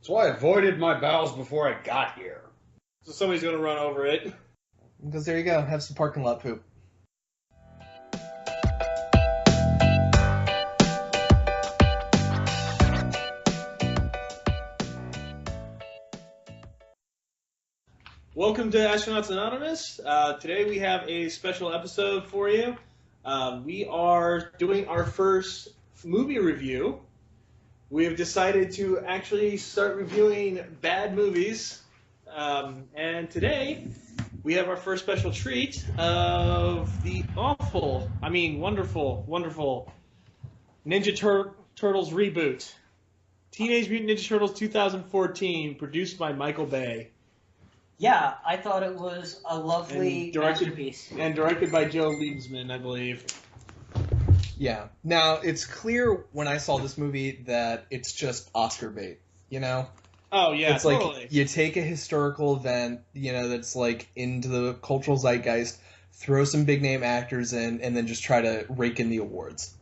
That's why I voided my bowels before I got here. So somebody's going to run over it. Because there you go, have some parking lot poop. Welcome to Astronauts Anonymous. Today we have a special episode for you. We are doing our first movie review. We have decided to actually start reviewing bad movies. And today we have our first special treat of the wonderful Ninja Turtles reboot. Teenage Mutant Ninja Turtles 2014, produced by Michael Bay. Yeah, I thought it was a lovely masterpiece. And directed by Joe Liebesman, I believe. Yeah. Now, it's clear when I saw this movie that it's just Oscar bait, you know? Oh, yeah, it's totally. Like, you take a historical event, you know, that's, like, into the cultural zeitgeist, throw some big-name actors in, and then just try to rake in the awards.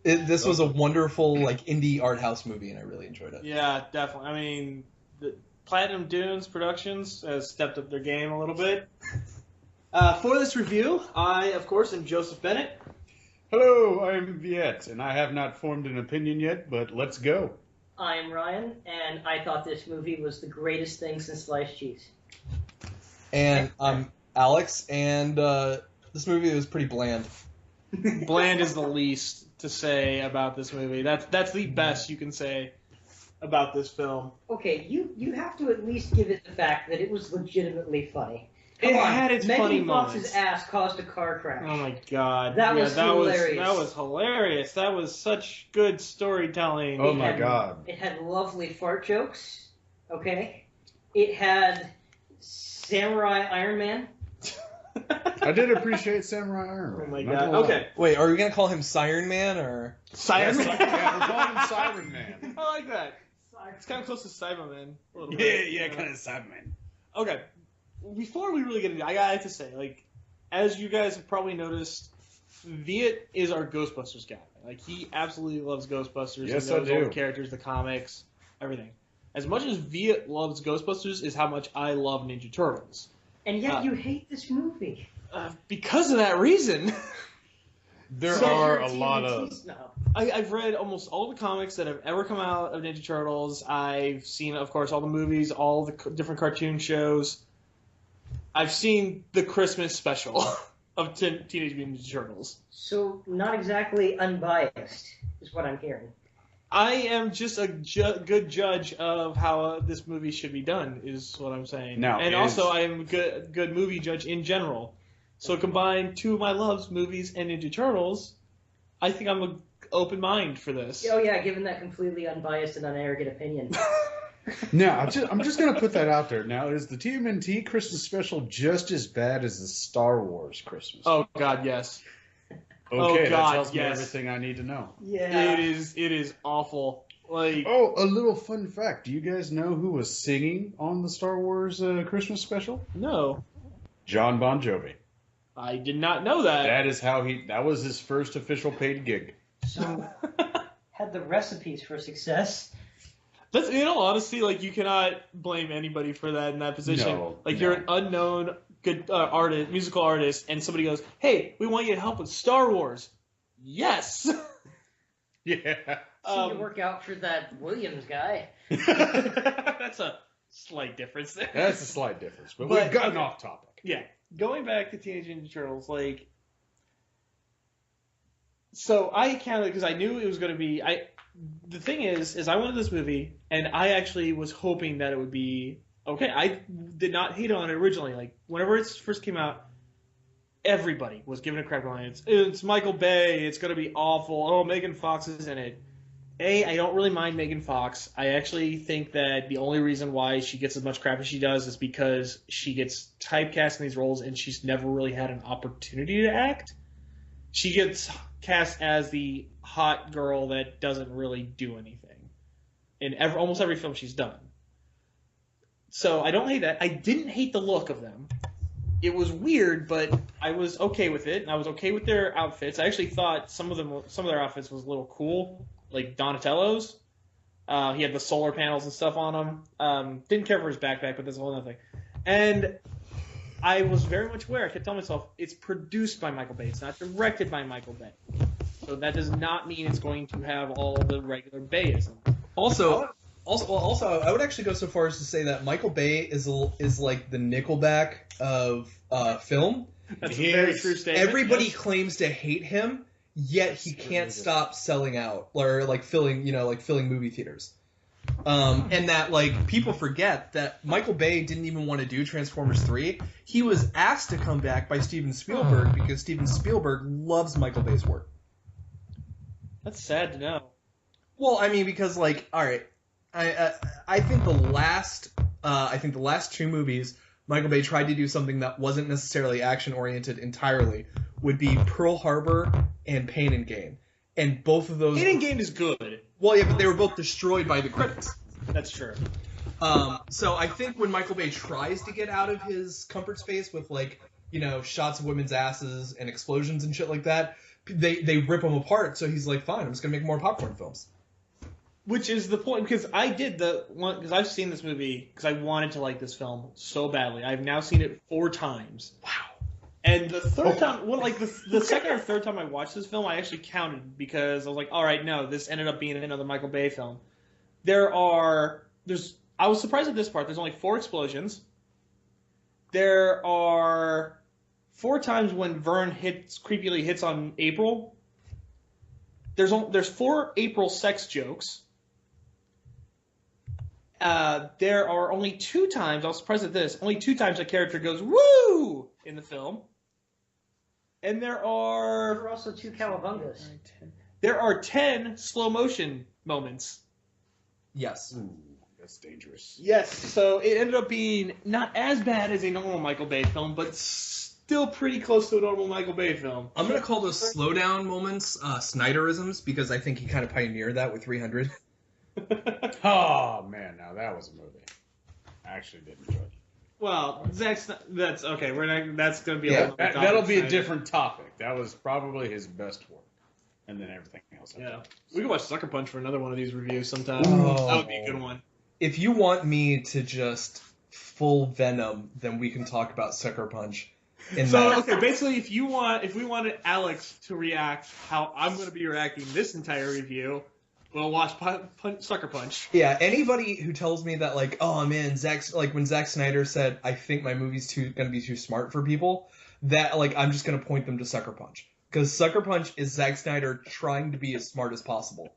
This was a wonderful, like, indie art house movie, and I really enjoyed it. Yeah, definitely. I mean, the Platinum Dunes Productions has stepped up their game a little bit. For this review, I, of course, am Joseph Bennett. Hello, I'm Viet, and I have not formed an opinion yet, but let's go. I'm Ryan, and I thought this movie was the greatest thing since sliced cheese. And I'm Alex, and this movie was pretty bland. Bland is the least to say about this movie. That's the best you can say about this film. Okay, you have to at least give it the fact that it was legitimately funny. It had its funny moments. Megan Fox's ass caused a car crash. Oh my god. That was hilarious. That was hilarious. That was such good storytelling. Oh my god. It had lovely fart jokes. Okay. It had Samurai Iron Man. I did appreciate Samurai Iron Man. Oh my god. Okay. Wait, are we going to call him Siren Man, or? Siren Man? Yeah, we're calling him Siren Man. I like that. It's kind of close to Cyberman. Yeah, kind of Cyberman. Okay. Before we really get into it, I have to say, like, as you guys have probably noticed, Viet is our Ghostbusters guy. Like, he absolutely loves Ghostbusters. Yes, he knows I do. all the characters, the comics, everything. As much as Viet loves Ghostbusters is how much I love Ninja Turtles. And yet you hate this movie. Because of that reason. There are a lot of... I've read almost all the comics that have ever come out of Ninja Turtles. I've seen, of course, all the movies, all the different cartoon shows. I've seen the Christmas special of Teenage Mutant Ninja Turtles. So, not exactly unbiased, is what I'm hearing. I am just a good judge of how this movie should be done, is what I'm saying. Now, and also, I am a good movie judge in general. So, combine two of my loves, movies and Ninja Turtles, I think I'm an open mind for this. Oh yeah, given that completely unbiased and unarrogant opinion. Now, I'm just going to put that out there. Now, is the TMNT Christmas special just as bad as the Star Wars Christmas? Oh, God, yes. Okay, God, that tells me yes. everything I need to know. Yeah. It is awful. Like, Oh, a little fun fact. Do you guys know who was singing on the Star Wars Christmas special? no. John Bon Jovi. I did not know that. That was his first official paid gig. So, had the recipes for success. That's, in all honesty, like, you cannot blame anybody for that in that position. No, like, you're an unknown good artist, musical artist, and somebody goes, "Hey, we want you to help with Star Wars." Yes. Yeah. Seemed to work out for that Williams guy. That's a slight difference there. That's a slight difference, but But, we've gotten okay. off topic. Yeah. Going back to Teenage Ninja Turtles, like, so I counted because I knew it was going to be. The thing is I went to this movie and I actually was hoping that it would be okay. I did not hate on it originally. Like, whenever it first came out, everybody was giving it crap on it. It's Michael Bay. It's going to be awful. Oh, Megan Fox is in it. I don't really mind Megan Fox. I actually think that the only reason why she gets as much crap as she does is because she gets typecast in these roles and she's never really had an opportunity to act. She gets cast as the hot girl that doesn't really do anything in almost every film she's done. So I don't hate that. I didn't hate the look of them. It was weird, but I was okay with it, and I was okay with their outfits. I actually thought some of their outfits was a little cool, like Donatello's. He had the solar panels and stuff on him. Didn't care for his backpack, but that's a whole other thing. And I was very much aware. I kept telling myself, it's produced by Michael Bay. It's not directed by Michael Bay. So that does not mean it's going to have all the regular Bayism. Also, I would actually go so far as to say that Michael Bay is like the Nickelback of film. That's a very true statement. Everybody yes. claims to hate him, yet he can't stop selling out or like filling movie theaters. And that like people forget that Michael Bay didn't even want to do Transformers 3. He was asked to come back by Steven Spielberg because Steven Spielberg loves Michael Bay's work. That's sad to know. Well, I mean, because like, all right, I think the last 2 movies Michael Bay tried to do something that wasn't necessarily action oriented entirely would be Pearl Harbor and Pain and Gain, and both of those. Pain and Gain is good. Well, yeah, but they were both destroyed by the critics. That's true. So I think when Michael Bay tries to get out of his comfort space with like, shots of women's asses and explosions and shit like that, they rip him apart. So he's like, fine, I'm just gonna make more popcorn films. Which is the point, because I did because I've seen this movie because I wanted to like this film so badly. I've now seen it 4 times. Wow. And the third time, the second or third time I watched this film, I actually counted because I was like, all right, no, this ended up being another Michael Bay film. I was surprised at this part. There's only 4 explosions. There are 4 times when Vern creepily hits on April. There's 4 April sex jokes. There are only 2 times, I was surprised at this, only 2 times a character goes, woo, in the film. And there are also 2 cowabungas. There are 10 slow motion moments. Yes. Ooh, that's dangerous. Yes, so it ended up being not as bad as a normal Michael Bay film, but still pretty close to a normal Michael Bay film. I'm going to call those slowdown moments Snyderisms because I think he kind of pioneered that with 300. Oh, man, now that was a movie. I actually did enjoy it. Well, that's okay. That's going to be a that'll be a different topic. That was probably his best work, and then everything else. Yeah, we can watch Sucker Punch for another one of these reviews sometime. Oh. That would be a good one. If you want me to just full Venom, then we can talk about Sucker Punch. Okay, basically, if we wanted Alex to react how I'm going to be reacting this entire review, we'll watch Sucker Punch. Yeah, anybody who tells me that, like, oh man, when Zack Snyder said, I think my movie's going to be too smart for people, that, like, I'm just going to point them to Sucker Punch. Because Sucker Punch is Zack Snyder trying to be as smart as possible.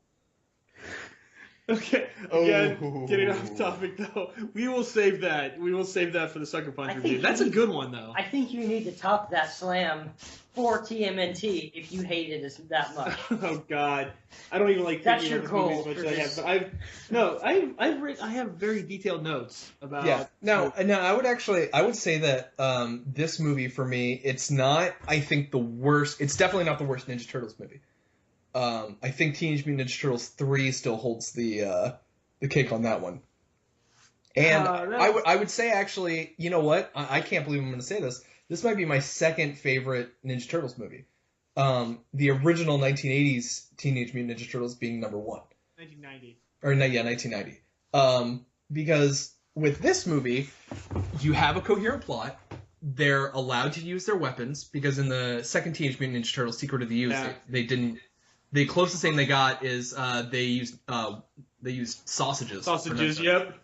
Okay, again, getting off topic, though, we will save that. We will save that for the Sucker Punch review. That's a good one, though. I think you need to top that slam for TMNT if you hate it that much. Oh God, I don't even like that's thinking your of goal. Movies as much as I have. I have very detailed notes about. Yeah. No. I would say that this movie for me, it's not. I think the worst. It's definitely not the worst Ninja Turtles movie. I think Teenage Mutant Ninja Turtles 3 still holds the cake on that one. And I would say actually, you know what? I can't believe I'm going to say this. This might be my second favorite Ninja Turtles movie. The original 1980s Teenage Mutant Ninja Turtles being number 1. 1990. 1990. Because with this movie, you have a coherent plot. They're allowed to use their weapons because in the second Teenage Mutant Ninja Turtles Secret of the Ooze, they didn't. The closest thing they got is they used sausages. Sausages, yep.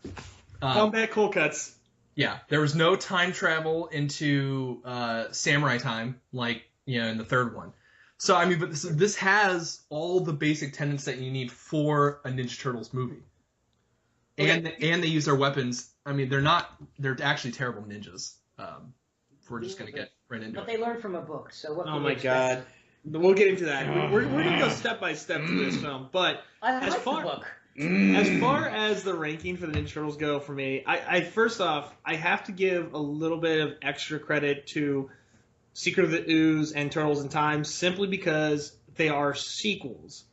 Combat cold cuts. Yeah, there was no time travel into samurai time like in the third one. So I mean, but this has all the basic tenets that you need for a Ninja Turtles movie. Okay. And they use their weapons. I mean, they're actually terrible ninjas. We're just gonna get right into it. But they learned from a book, so what? Oh my God. We'll get into that. We're going to go step by step through this film, but I like the book. As far as the ranking for the Ninja Turtles go for me, I first off, I have to give a little bit of extra credit to Secret of the Ooze and Turtles in Time simply because they are sequels.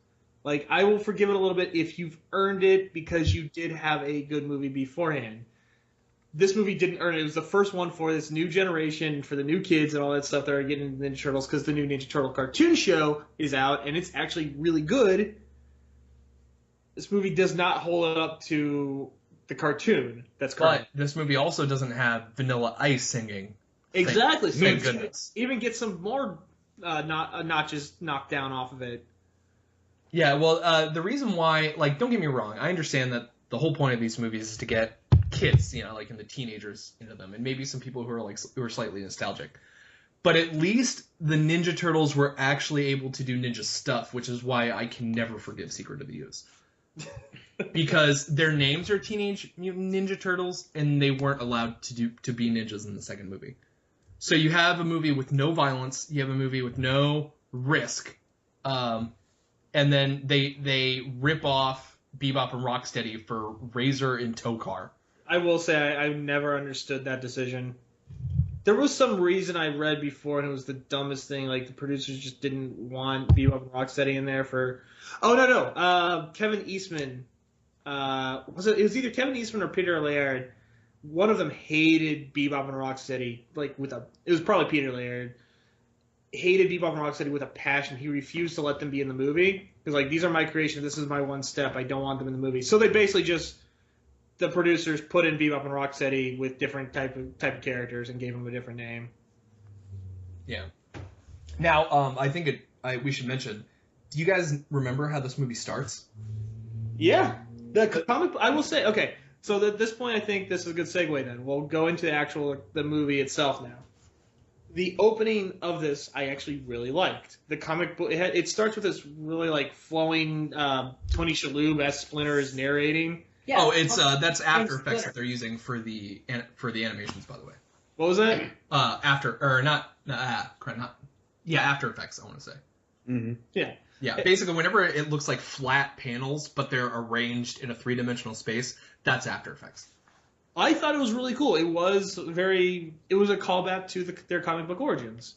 Like, I will forgive it a little bit if you've earned it because you did have a good movie beforehand. This movie didn't earn it. It was the first one for this new generation, for the new kids and all that stuff that are getting into Ninja Turtles because the new Ninja Turtle cartoon show is out, and it's actually really good. this movie does not hold up to the cartoon. That's correct. But this movie also doesn't have Vanilla Ice singing. Exactly. So Thank you goodness. even get some more notches knocked down off of it. Yeah, well, the reason why, like, don't get me wrong, I understand that the whole point of these movies is to get kids, like, and the teenagers into them, and maybe some people who are slightly nostalgic. But at least the Ninja Turtles were actually able to do ninja stuff, which is why I can never forgive Secret of the Ooze. Because their names are Teenage Mutant Ninja Turtles, and they weren't allowed to be ninjas in the second movie. So you have a movie with no violence, you have a movie with no risk, and then they rip off Bebop and Rocksteady for Razor and Tokar. I will say I never understood that decision. There was some reason I read before, and it was the dumbest thing. Like, the producers just didn't want Bebop and Rocksteady in there for... Oh, no. Kevin Eastman. It was either Kevin Eastman or Peter Laird. One of them hated Bebop and Rocksteady. It was probably Peter Laird. Hated Bebop and Rocksteady with a passion. He refused to let them be in the movie. Because, like, these are my creations. This is my one step. I don't want them in the movie. So they basically just... The producers put in Bebop and Rocksteady with different type of characters and gave them a different name. Yeah. Now, I think we should mention. Do you guys remember how this movie starts? Yeah, the comic. I will say. Okay, so at this point, I think this is a good segue. Then we'll go into the movie itself now. The opening of this, I actually really liked. The comic book. It starts with this really like flowing Tony Shalhoub-esque Splinter is narrating. Yeah. Oh, it's that's After Effects that they're using for the animations, by the way. What was that? After Effects, I want to say. Mm-hmm. Yeah. Yeah, basically, whenever it looks like flat panels, but they're arranged in a three-dimensional space, that's After Effects. I thought it was really cool. It was a callback to their comic book origins.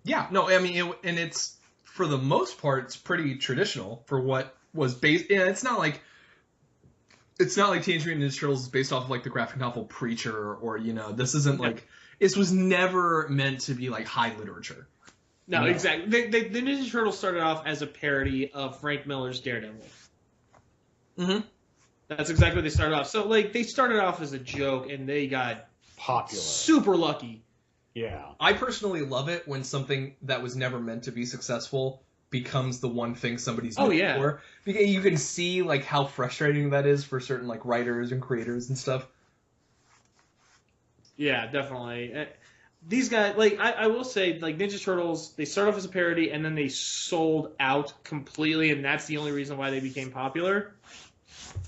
Yeah, no, I mean, it's for the most part, it's pretty traditional for what was based. Yeah, it's not like Teenage Mutant Ninja Turtles is based off of like the graphic novel Preacher, or this isn't like this was never meant to be like high literature. No, exactly. The Ninja Turtles started off as a parody of Frank Miller's Daredevil. Mm-hmm. That's exactly what they started off. So like they started off as a joke and they got Popular. super lucky. Yeah. I personally love it when something that was never meant to be successful becomes the one thing somebody's known for. Because you can see like how frustrating that is for certain like writers and creators and stuff. Yeah, definitely. These guys, like I will say, like Ninja Turtles, they started off as a parody and then they sold out completely, and that's the only reason why they became popular.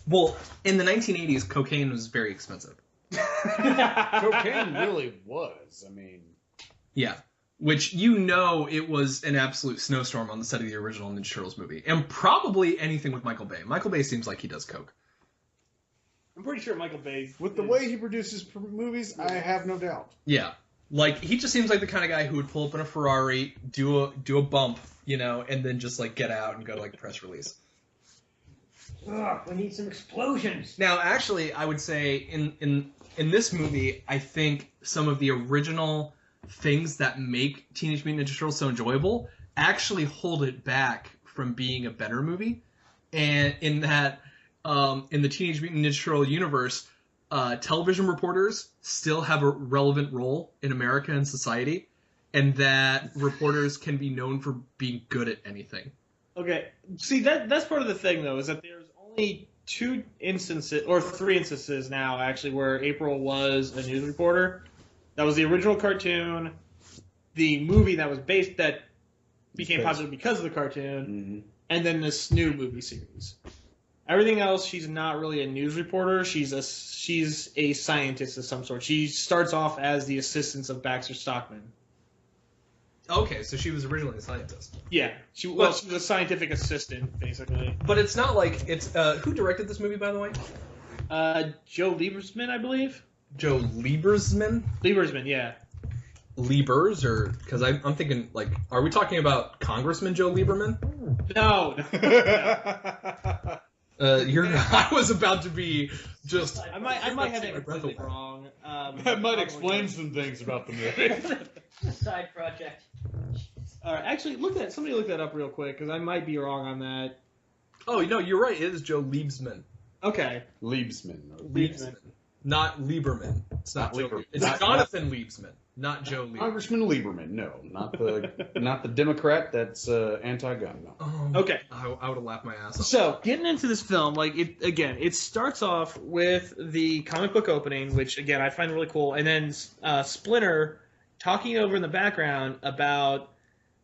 Well, in the 1980s, cocaine was very expensive. Cocaine really was. I mean... Yeah. Which, it was an absolute snowstorm on the set of the original Ninja Turtles movie. And probably anything with Michael Bay. Michael Bay seems like he does coke. I'm pretty sure Michael Bay... With the way he produces movies, I have no doubt. Yeah. Like, he just seems like the kind of guy who would pull up in a Ferrari, do a bump, and then just, like, get out and go to, like, press release. Ugh, we need some explosions. Now, actually, I would say in this movie, I think some of the original things that make Teenage Mutant Ninja Turtles so enjoyable actually hold it back from being a better movie. And in that, in the Teenage Mutant Ninja Turtle universe, television reporters still have a relevant role in America and society, and that reporters can be known for being good at anything. Okay, see, that's part of the thing, though, is that there's only 3 instances now, actually, where April was a news reporter. That was the original cartoon, the movie that became popular because of the cartoon, and then this new movie series. Everything else, she's not really a news reporter. She's a scientist of some sort. She starts off as the assistant of Baxter Stockman. Okay, so she was originally a scientist. Yeah, she was a scientific assistant, basically. But it's not like it's who directed this movie, by the way? Joe Liebesman, I believe. Joe Liebesman? Liebesman, yeah. Liebers, or because I'm thinking like, are we talking about Congressman Joe Lieberman? No. I was about to be just. I might have that completely wrong. That might explain some things about the movie. Side project. All right, actually, somebody look that up real quick because I might be wrong on that. Oh, no, you're right. It is Joe Liebesman. Okay. Liebesman. Not Lieberman. It's not Joe. Lieberman. It's Jonathan Liebesman, not Joe Lieberman. Congressman Lieberman. No, not the Democrat that's anti-gun. No. Okay. I would have laughed my ass off. So, getting into this film, like, it starts off with the comic book opening, which, again, I find really cool, and then Splinter talking over in the background about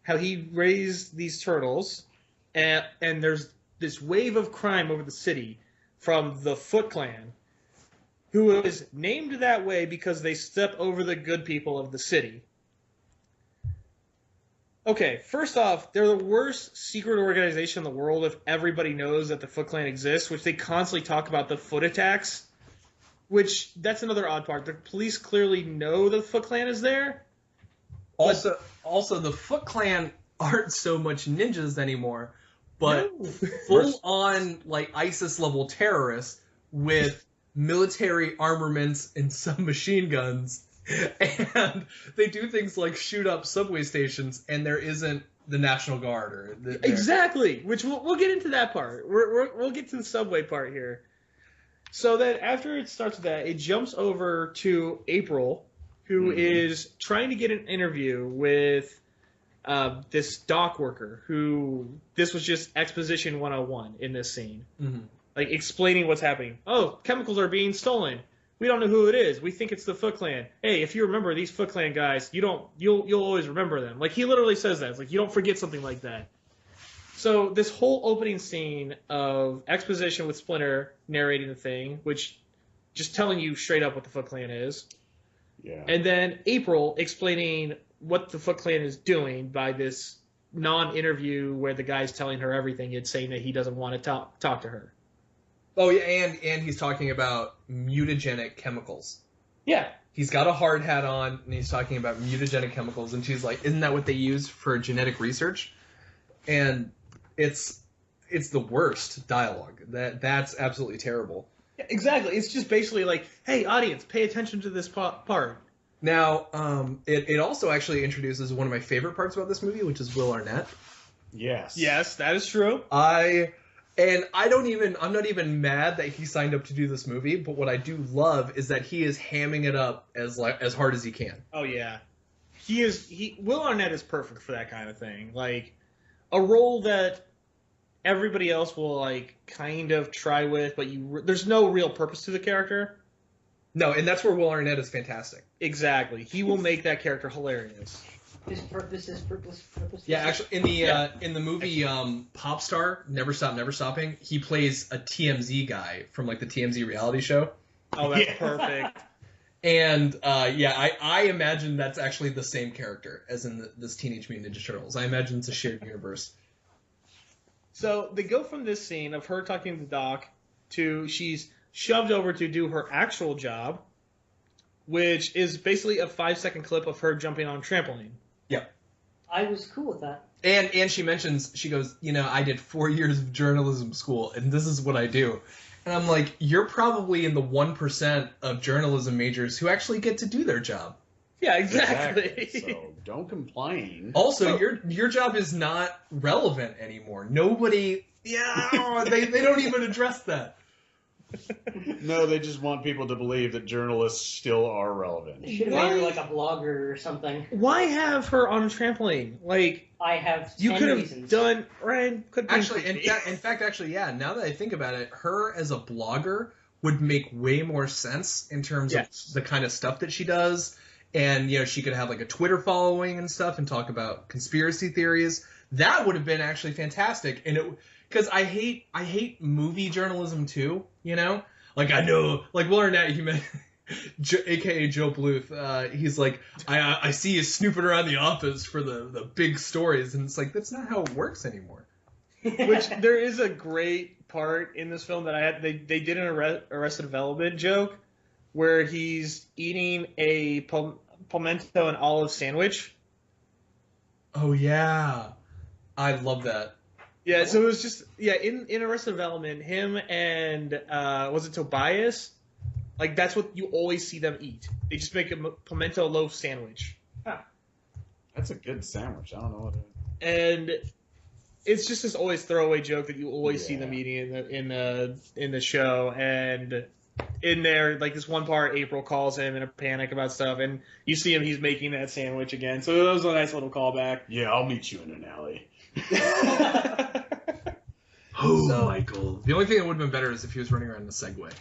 how he raised these turtles, and there's this wave of crime over the city from the Foot Clan, who is named that way because they step over the good people of the city. Okay, first off, they're the worst secret organization in the world if everybody knows that the Foot Clan exists, which they constantly talk about the foot attacks, which that's another odd part. The police clearly know the Foot Clan is there. Also, the Foot Clan aren't so much ninjas anymore, but full-on, like, ISIS-level terrorists with military armaments and submachine guns, and they do things like shoot up subway stations, and there isn't the National Guard or exactly, which we'll get into that part. We'll get to the subway part here. So then after it starts with that, it jumps over to April, who is trying to get an interview with this dock worker, who this was just exposition 101 in this scene. Mm-hmm. Like, explaining what's happening. Oh, chemicals are being stolen. We don't know who it is. We think it's the Foot Clan. Hey, if you remember these Foot Clan guys, you'll always remember them. Like, he literally says that. It's like, you don't forget something like that. So this whole opening scene of exposition with Splinter narrating the thing, which just telling you straight up what the Foot Clan is. Yeah. And then April explaining what the Foot Clan is doing by this non-interview where the guy's telling her everything. It's saying that he doesn't want to talk to her. Oh, yeah, and he's talking about mutagenic chemicals. Yeah. He's got a hard hat on, and he's talking about mutagenic chemicals, and she's like, isn't that what they use for genetic research? And it's the worst dialogue. That's absolutely terrible. Yeah, exactly. It's just basically like, hey, audience, pay attention to this part. Now, it also actually introduces one of my favorite parts about this movie, which is Will Arnett. Yes. Yes, that is true. I'm not even mad that he signed up to do this movie, but what I do love is that he is hamming it up as hard as he can. Oh yeah. Will Arnett is perfect for that kind of thing. Like, a role that everybody else will, like, kind of try with, but there's no real purpose to the character. No, and that's where Will Arnett is fantastic. Exactly. He will make that character hilarious. His purpose is purpose. Yeah, actually, in the movie Popstar, Never Stop, Never Stopping, he plays a TMZ guy from, like, the TMZ reality show. Oh, that's perfect. And I imagine that's actually the same character as in this Teenage Mutant Ninja Turtles. I imagine it's a shared universe. So they go from this scene of her talking to Doc to she's shoved over to do her actual job, which is basically a 5-second clip of her jumping on a trampoline. Yep. I was cool with that. And she goes, I did 4 years of journalism school, and this is what I do. And I'm like, you're probably in the 1% of journalism majors who actually get to do their job. Yeah, exactly. So don't complain. Also, your job is not relevant anymore. Nobody, they don't even address that. No, they just want people to believe that journalists still are relevant. They should have made her like a blogger or something. Why have her on a trampoline? Like, I have 10 you could have reasons. done Ryan. Actually, in fact, yeah. Now that I think about it, her as a blogger would make way more sense in terms of the kind of stuff that she does, and she could have like a Twitter following and stuff, and talk about conspiracy theories. That would have been actually fantastic, and because I hate movie journalism too. Like I know, like Will Arnett, he meant. AKA Joe Bluth, he's like, I see you snooping around the office for the big stories, and it's like, that's not how it works anymore. Which, there is a great part in this film that they did an Arrested Development joke, where he's eating a pimento and olive sandwich. Oh yeah, I love that. Yeah, so it was just, in Arrested Development, him and, was it Tobias? Like, that's what you always see them eat. They just make a pimento loaf sandwich. That's a good sandwich. I don't know what it is. And it's just this always throwaway joke that you always see them eating in the show, and in there, like this one part, April calls him in a panic about stuff, and you see him, he's making that sandwich again. So that was a nice little callback. Yeah, I'll meet you in an alley. Oh, Michael. The only thing that would have been better is if he was running around in a Segway.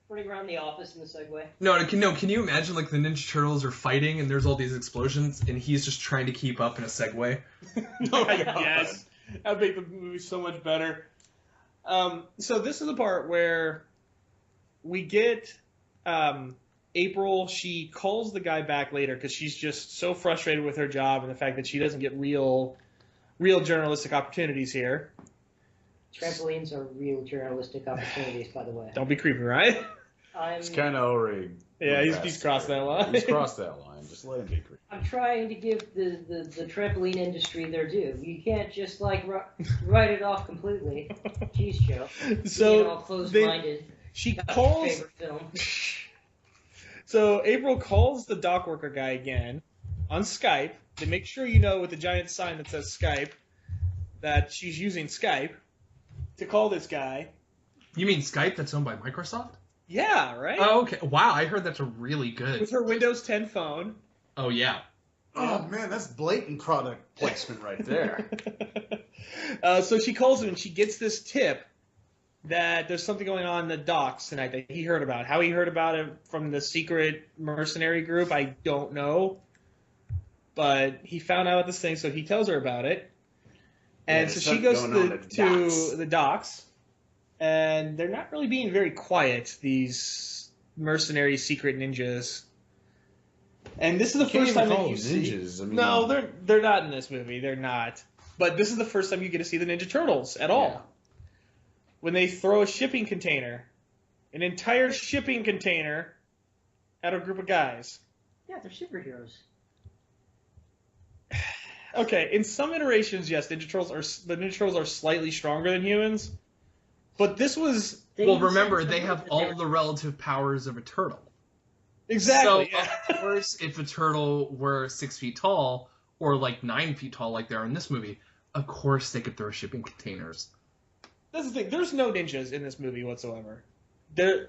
Running around the office in the Segway. No, can you imagine, like, the Ninja Turtles are fighting, and there's all these explosions, and he's just trying to keep up in a Segway? Yes. That'd make the movie so much better. So this is the part where we get April. She calls the guy back later because she's just so frustrated with her job and the fact that she doesn't get real journalistic opportunities here. Trampolines are real journalistic opportunities, by the way. Don't be creepy, right? It's kind of already. Yeah, he's crossed that line. He's crossed that line. Just let him be creepy. I'm trying to give the trampoline industry their due. You can't just like write it off completely. Jeez, Joe. So all closed-minded. She That's calls. your favorite film. So April calls the dock worker guy again on Skype to make sure you know with the giant sign that says Skype that she's using Skype to call this guy. You mean Skype that's owned by Microsoft? Yeah, right? Oh, okay. Wow, I heard that's a really good. With her Windows 10 phone. Oh, yeah. Oh, man, that's blatant product placement right there. So she calls him and she gets this tip that there's something going on in the docks tonight that he heard about. How he heard about it from the secret mercenary group, I don't know. But he found out this thing, so he tells her about it. And Yeah, so she goes to the docks. And they're not really being very quiet, these mercenary secret ninjas. And this is the first time that you see ninjas. I mean, no, they're not in this movie. They're not. But this is the first time you get to see the Ninja Turtles at all. Yeah. When they throw a shipping container, an entire shipping container, at a group of guys. Yeah, they're superheroes. Okay, in some iterations, yes, the Ninja Turtles are slightly stronger than humans. But this was... Well, remember, they have all the relative powers of a turtle. Exactly. So, of course, if a turtle were 6 feet tall, or like 9 feet tall like they are in this movie, of course they could throw shipping containers. That's the thing. There's no ninjas in this movie whatsoever. The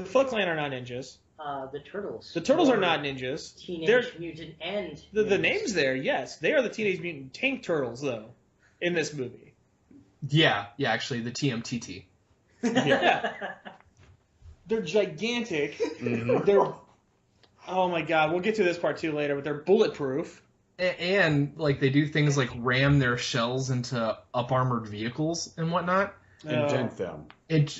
Foot Clan are not ninjas. The Turtles. The Turtles are not ninjas. Teenage Mutant and... The name's there, yes. They are the Teenage Mutant Tank Turtles, though, in this movie. Yeah, actually, the TMTT. Yeah. They're gigantic. Mm-hmm. They're... Oh, my God. We'll get to this part, too, later, but they're bulletproof. And like, they do things like ram their shells into up-armored vehicles and whatnot. And dent them.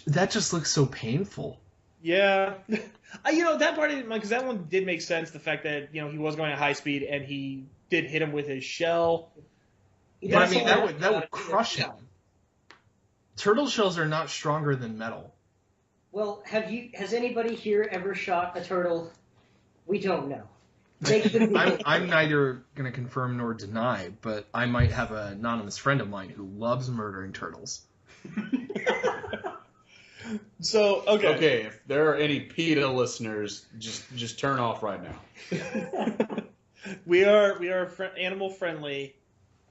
That just looks so painful. Yeah. That part didn't mind, because that one did make sense, the fact that, he was going at high speed, and he did hit him with his shell. But, I mean, that would crush him. Turtle shells are not stronger than metal. Well, has anybody here ever shot a turtle? We don't know. I'm neither going to confirm nor deny, but I might have an anonymous friend of mine who loves murdering turtles. So, okay. Okay, if there are any PETA listeners, just turn off right now. We are animal friendly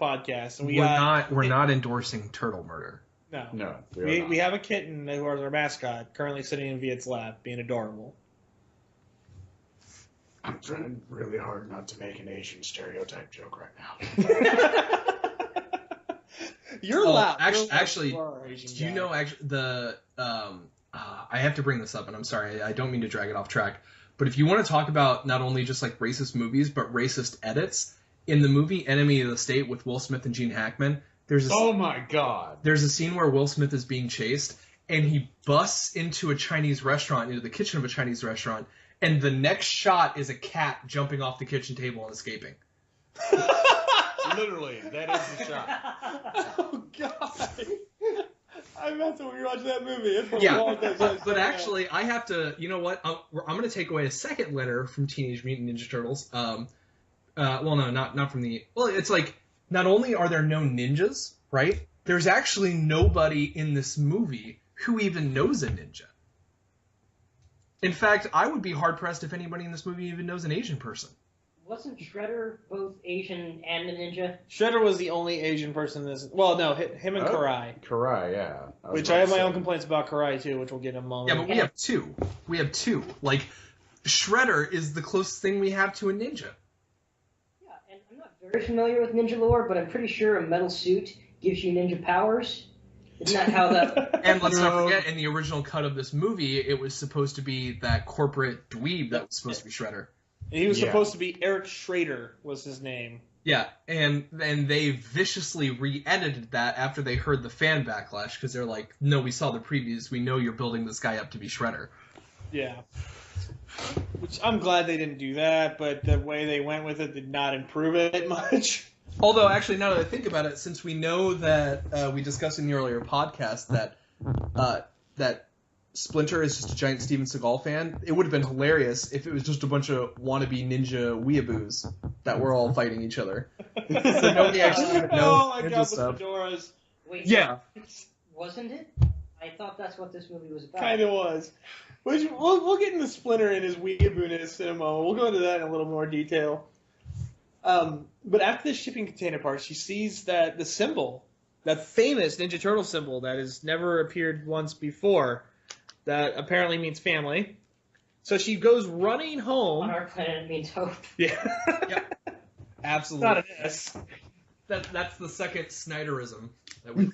podcast, and we're not endorsing turtle murder. No. We have a kitten who is our mascot, currently sitting in Viet's lap, being adorable. I'm trying really hard not to make an Asian stereotype joke right now. You're loud. Actually, do you know I have to bring this up, and I'm sorry, I don't mean to drag it off track, but if you want to talk about not only just like racist movies, but racist edits, in the movie Enemy of the State with Will Smith and Gene Hackman, oh my God. There's a scene where Will Smith is being chased, and he busts into a Chinese restaurant, into the kitchen of a Chinese restaurant, and the next shot is a cat jumping off the kitchen table and escaping. Literally, that is the shot. Oh, God. I meant to rewatch that movie. But actually, I have to, you know what? I'm going to take away a second letter from Teenage Mutant Ninja Turtles. Well, no, not from the... Well, it's like, not only are there no ninjas, right? There's actually nobody in this movie who even knows a ninja. In fact, I would be hard-pressed if anybody in this movie even knows an Asian person. Wasn't Shredder both Asian and a ninja? Shredder was the only Asian person in this. Well, no, him and Karai. Karai, yeah. Which I have my own complaints about Karai too, which we'll get in a moment. Yeah, but we have two. We have two. Like, Shredder is the closest thing we have to a ninja. Yeah, and I'm not very familiar with ninja lore, but I'm pretty sure a metal suit gives you ninja powers. Isn't that how that... And let's not forget, in the original cut of this movie, it was supposed to be that corporate dweeb that was supposed to be Shredder. And he was supposed to be Eric Schrader, was his name. Yeah, and they viciously re-edited that after they heard the fan backlash, because they're like, no, we saw the previews, we know you're building this guy up to be Shredder. Yeah. Which I'm glad they didn't do that, but the way they went with it did not improve it much. Although, actually, now that I think about it, since we know that we discussed in the earlier podcast that Splinter is just a giant Steven Seagal fan, it would have been hilarious if it was just a bunch of wannabe ninja weeaboos that were all fighting each other. So nobody actually even Oh my ninja god, with stuff. fedoras. Wait, Yeah. wasn't it? I thought that's what this movie was about. Kind of was. Which we'll get into Splinter and his weeaboo-ness in a moment. We'll go into that in a little more detail. But after the shipping container part, she sees that the symbol, that famous Ninja Turtle symbol that has never appeared once before, that apparently means family. So she goes running home. On our planet, it means hope. Yeah. Yep. Absolutely. Not an S. That's the second Snyderism. That we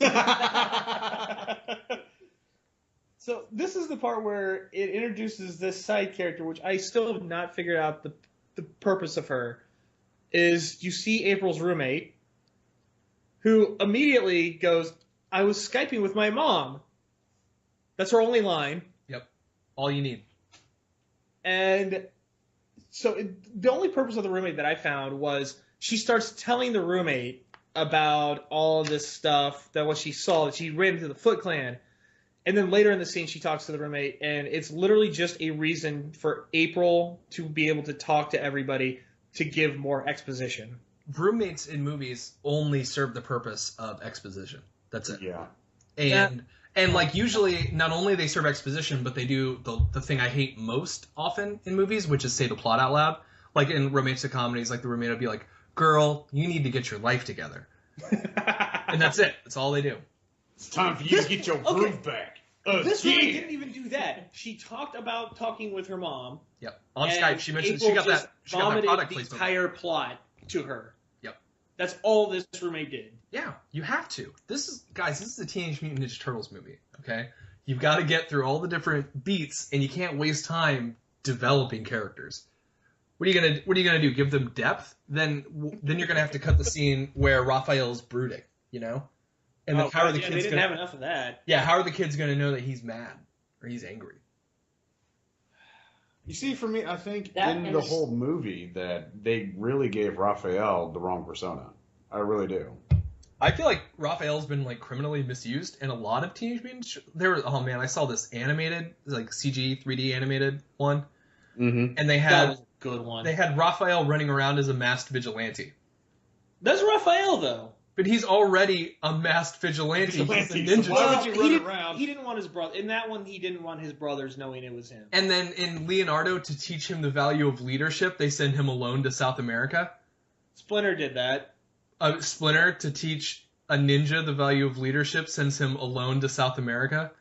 So this is the part where it introduces this side character, which I still have not figured out the purpose of her. Is you see April's roommate, who immediately goes, "I was Skyping with my mom." That's her only line. Yep. All you need. And so the only purpose of the roommate that I found was she starts telling the roommate about all this stuff, that what she saw, that she ran into the Foot Clan. And then later in the scene, she talks to the roommate, and it's literally just a reason for April to be able to talk to everybody to give more exposition. Roommates in movies only serve the purpose of exposition. That's it. Yeah. And like usually, not only they serve exposition, but they do the thing I hate most often in movies, which is say the plot out loud. Like in romantic comedies, like the roommate will be like, "Girl, you need to get your life together," and that's it. That's all they do. It's time for you to get your groove back. This roommate didn't even do that. She talked about talking with her mom. Yep. On and Skype, she mentioned April she got that vomited product the placement. entire plot to her. Yep. That's all this roommate did. Yeah, you have to. This is a Teenage Mutant Ninja Turtles movie. Okay, you've got to get through all the different beats, and you can't waste time developing characters. What are you gonna do? Give them depth? Then you're gonna have to cut the scene where Raphael's brooding. You know. And then how are the kids they didn't have enough of that. Yeah, how are the kids gonna know that he's mad or he's angry? You see, for me, I think That in and the the- whole movie that they really gave Raphael the wrong persona. I really do. I feel like Raphael's been like criminally misused in a lot of Teenage Mutant. Oh man, I saw this animated, like CG 3D animated one, Mm-hmm. and they That had was a good one. they had Raphael running around as a masked vigilante. That's Raphael, though. But he's already a masked vigilante. He's a ninja. So why would you run he around? He didn't want his brother. In that one, he didn't want his brothers knowing it was him. And then in Leonardo, to teach him the value of leadership, they send him alone to South America. Splinter did that. Splinter, to teach a ninja the value of leadership, sends him alone to South America.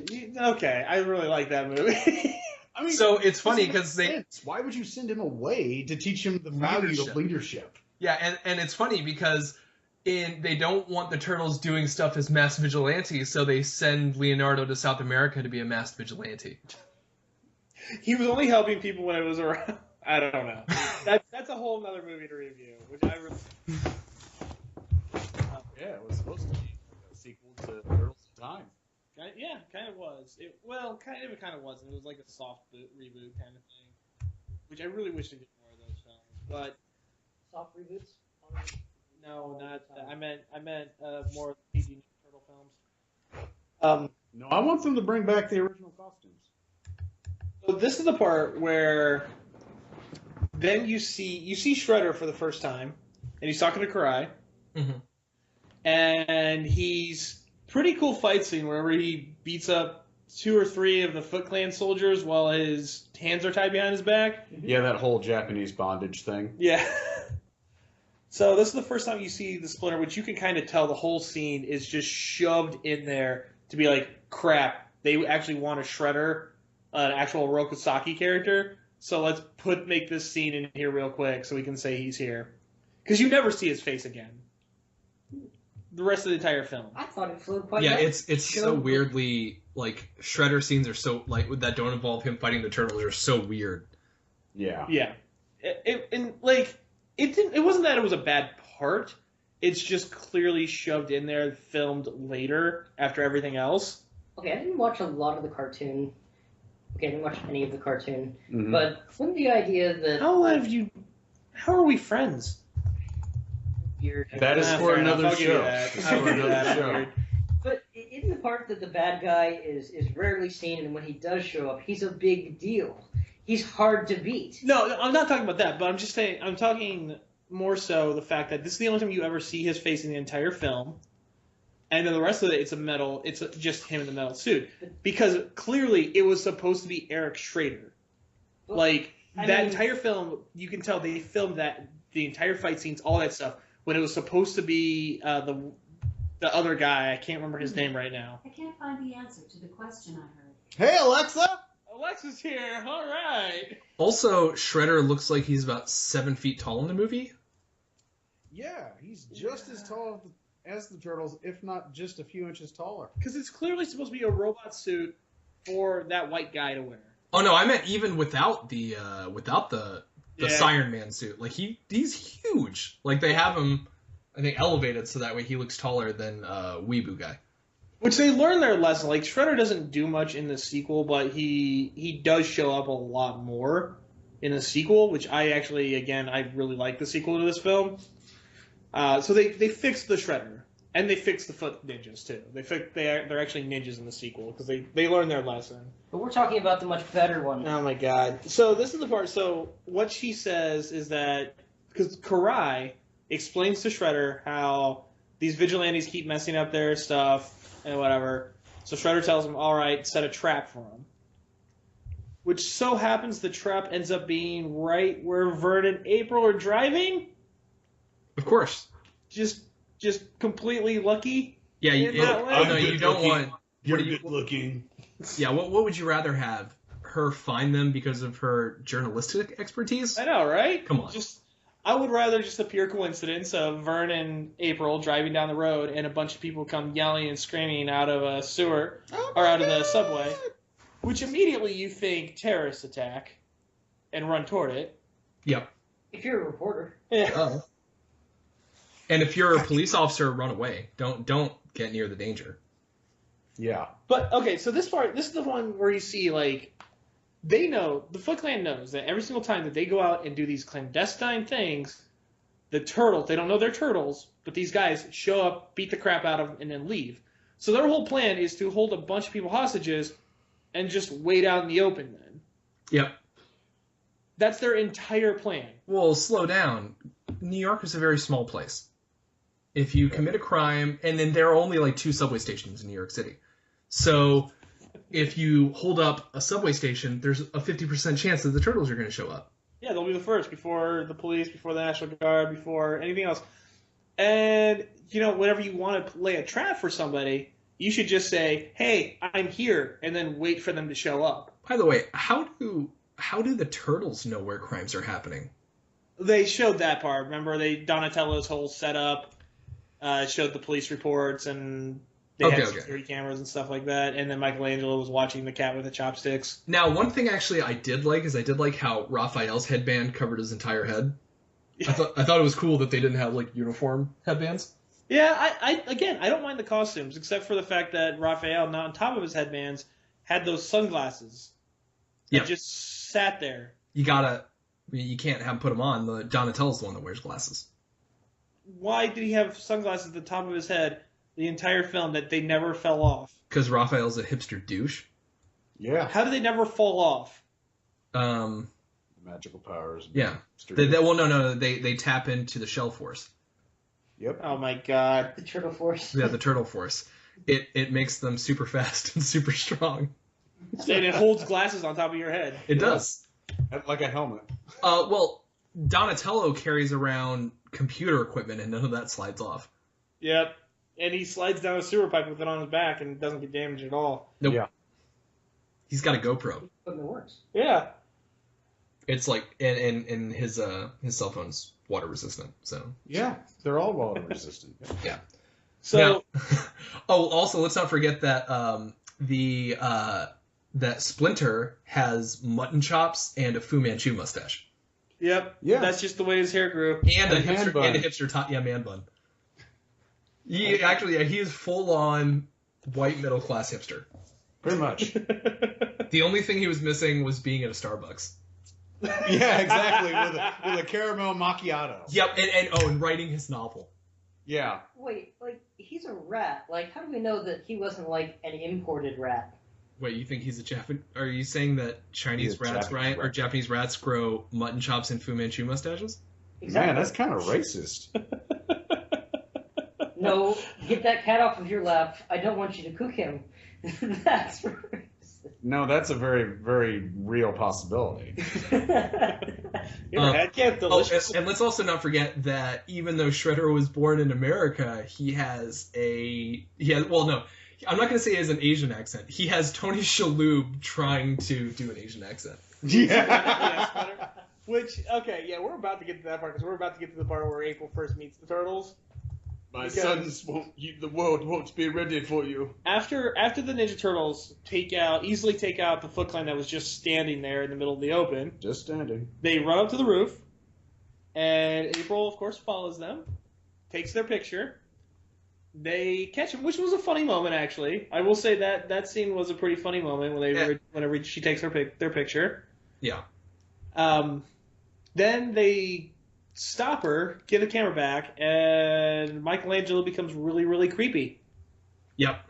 Okay, I really like that movie. I mean, So it's funny doesn't because make they... sense. Why would you send him away to teach him the value of leadership? Yeah, and it's funny because they don't want the Turtles doing stuff as masked vigilantes, so they send Leonardo to South America to be a masked vigilante. He was only helping people when it was around. I don't know. That's a whole other movie to review, which I really. Yeah, it was supposed to be a sequel to Turtles in Time. Yeah, kind of was. It kind of wasn't. It was like a soft reboot kind of thing, which I really wish they did more of those films. But Soft reboots? no, not. I meant more PG Turtle films. No, I want them to bring back the original costumes. So this is the part where then you see Shredder for the first time, and he's talking to Karai, Mm-hmm. and he's pretty cool fight scene wherever he beats up 2 or 3 of the Foot Clan soldiers while his hands are tied behind his back. Yeah, that whole Japanese bondage thing. Yeah. So this is the first time you see the Splinter, which you can kind of tell the whole scene is just shoved in there to be like, crap, they actually want a Shredder, an actual Rokosaki character. So let's make this scene in here real quick so we can say he's here. Because you never see his face again. The rest of the entire film. I thought it flowed quite Yeah, well. it's so weirdly, like, Shredder scenes are so, like, that don't involve him fighting the turtles are so weird. Yeah. Yeah. It wasn't that it was a bad part. It's just clearly shoved in there, filmed later after everything else. Okay, I didn't watch a lot of the cartoon. Okay, I didn't watch any of the cartoon. Mhm. But from the idea that... How are we friends? Weird. That is for Fair enough, another I'll give you show. that. It's I'll for give you another that. show. Weird. But in the part that the bad guy is rarely seen, and when he does show up, he's a big deal. He's hard to beat. No, I'm not talking about that, but I'm just saying, I'm talking more so the fact that this is the only time you ever see his face in the entire film. And then the rest of it, it's just him in the metal suit. Because clearly it was supposed to be Eric Schrader. Like, entire film, you can tell they filmed that, the entire fight scenes, all that stuff, when it was supposed to be the other guy. I can't remember his name right now. I can't find the answer to the question I heard. Hey, Alexa! Alexa's here, alright! Also, Shredder looks like he's about 7 feet tall in the movie. Yeah, he's just as tall as the turtles, if not just a few inches taller. Because it's clearly supposed to be a robot suit for that white guy to wear. Oh no, I meant even without the Yeah. Iron Man suit. Like he's huge. Like they have him, I think, elevated so that way he looks taller than Weeaboo guy. Which they learned their lesson. Like, Shredder doesn't do much in the sequel, but he does show up a lot more in the sequel, which I really like the sequel to this film. So they fixed the Shredder, and they fixed the Foot Ninjas too. They're actually ninjas in the sequel because they learned their lesson. But we're talking about the much better one. Oh my god! So this is the part. So what she says is that because Karai explains to Shredder how these vigilantes keep messing up their stuff and whatever. So Shredder tells him, "All right, set a trap for him." Which so happens the trap ends up being right where Vern and April are driving. Of course. Just completely lucky. Yeah, In that way? no, you don't want. You're what do you- good looking. Yeah, what would you rather have? Her find them because of her journalistic expertise? I know, right? Come on. I would rather just a pure coincidence of Vern and April driving down the road and a bunch of people come yelling and screaming out of a sewer or out of the subway, which immediately you think terrorist attack and run toward it. Yep. If you're a reporter. Yeah. Oh. And if you're a police officer, run away. Don't get near the danger. Yeah. But okay, so this is the one where you see like the Foot Clan knows that every single time that they go out and do these clandestine things, the turtles, they don't know they're turtles, but these guys show up, beat the crap out of them, and then leave. So their whole plan is to hold a bunch of people hostages and just wait out in the open then. Yep. That's their entire plan. Well, slow down. New York is a very small place. If you commit a crime, and then there are only like 2 subway stations in New York City. So if you hold up a subway station, there's a 50% chance that the turtles are going to show up. Yeah, they'll be the first, before the police, before the National Guard, before anything else. And, whenever you want to lay a trap for somebody, you should just say, hey, I'm here, and then wait for them to show up. By the way, how do the turtles know where crimes are happening? They showed that part. Remember, Donatello's whole setup showed the police reports, and they had security cameras and stuff like that. And then Michelangelo was watching the cat with the chopsticks. Now, one thing actually I did like how Raphael's headband covered his entire head. I thought it was cool that they didn't have like uniform headbands. Yeah, I don't mind the costumes, except for the fact that Raphael, not on top of his headbands, had those sunglasses. That just sat there. You can't have him put them on. The Donatello's the one that wears glasses. Why did he have sunglasses at the top of his head the entire film that they never fell off? Because Raphael's a hipster douche. Yeah. How did they never fall off? Magical powers. Yeah. They tap into the shell force. Yep. Oh my god. The Turtle Force. Yeah, the turtle force. it makes them super fast and super strong. And it holds glasses on top of your head. It does. Like a helmet. Well, Donatello carries around computer equipment, and none of that slides off. Yep. And he slides down a sewer pipe with it on his back and doesn't get damaged at all. Nope. Yeah. He's got a GoPro. But it works. Yeah. It's like, and his cell phone's water resistant. So Yeah, they're all water resistant. yeah. So Now, also let's not forget that that Splinter has mutton chops and a Fu Manchu mustache yep. Yeah. That's just the way his hair grew. and a And man hipster bun. and a hipster top, man bun. He actually, he is full on white middle class hipster. Pretty much. The only thing he was missing was being at a Starbucks. Yeah, exactly. With a caramel macchiato. Yep, and writing his novel. Yeah. Wait, like, he's a rat. Like, how do we know that he wasn't, like, an imported rat? Wait, you think he's a Japanese? Are you saying that Chinese He's a rats, Japanese or rat. Japanese rats grow mutton chops and Fu Manchu mustaches? Man, that's kind of racist. No, get that cat off of your lap. I don't want you to cook him. That's racist. No, that's a very, very real possibility. You ever had cat delicious? And let's also not forget that even though Shredder was born in America, well, no, I'm not going to say he has an Asian accent. He has Tony Shalhoub trying to do an Asian accent. Yeah. Which, okay, yeah, we're about to get to that part because we're about to get to the part where April first meets the turtles. My Because- sons the world won't be ready for you. After the Ninja Turtles easily take out the Foot Clan that was just standing there in the middle of the open, Just standing. they run up to the roof, and April, of course, follows them, takes their picture. They catch him, which was a funny moment, actually. I will say that scene was a pretty funny moment whenever she takes their picture. Yeah. Then they stop her, give the camera back, and Michelangelo becomes really, really creepy. Yep.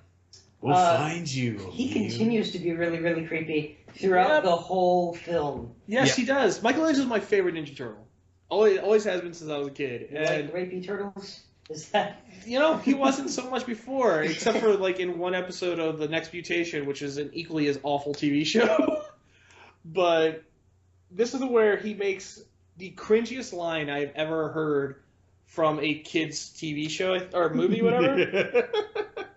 We'll Uh, find you. He continues to be really, really creepy throughout the whole film. Yes, Yeah. he does. Michelangelo's my favorite Ninja Turtle. Always has been since I was a kid. You And like rapey turtles? Is that... he wasn't so much before, except for like in one episode of The Next Mutation, which is an equally as awful TV show. But this is where he makes the cringiest line I've ever heard from a kid's TV show or movie, whatever.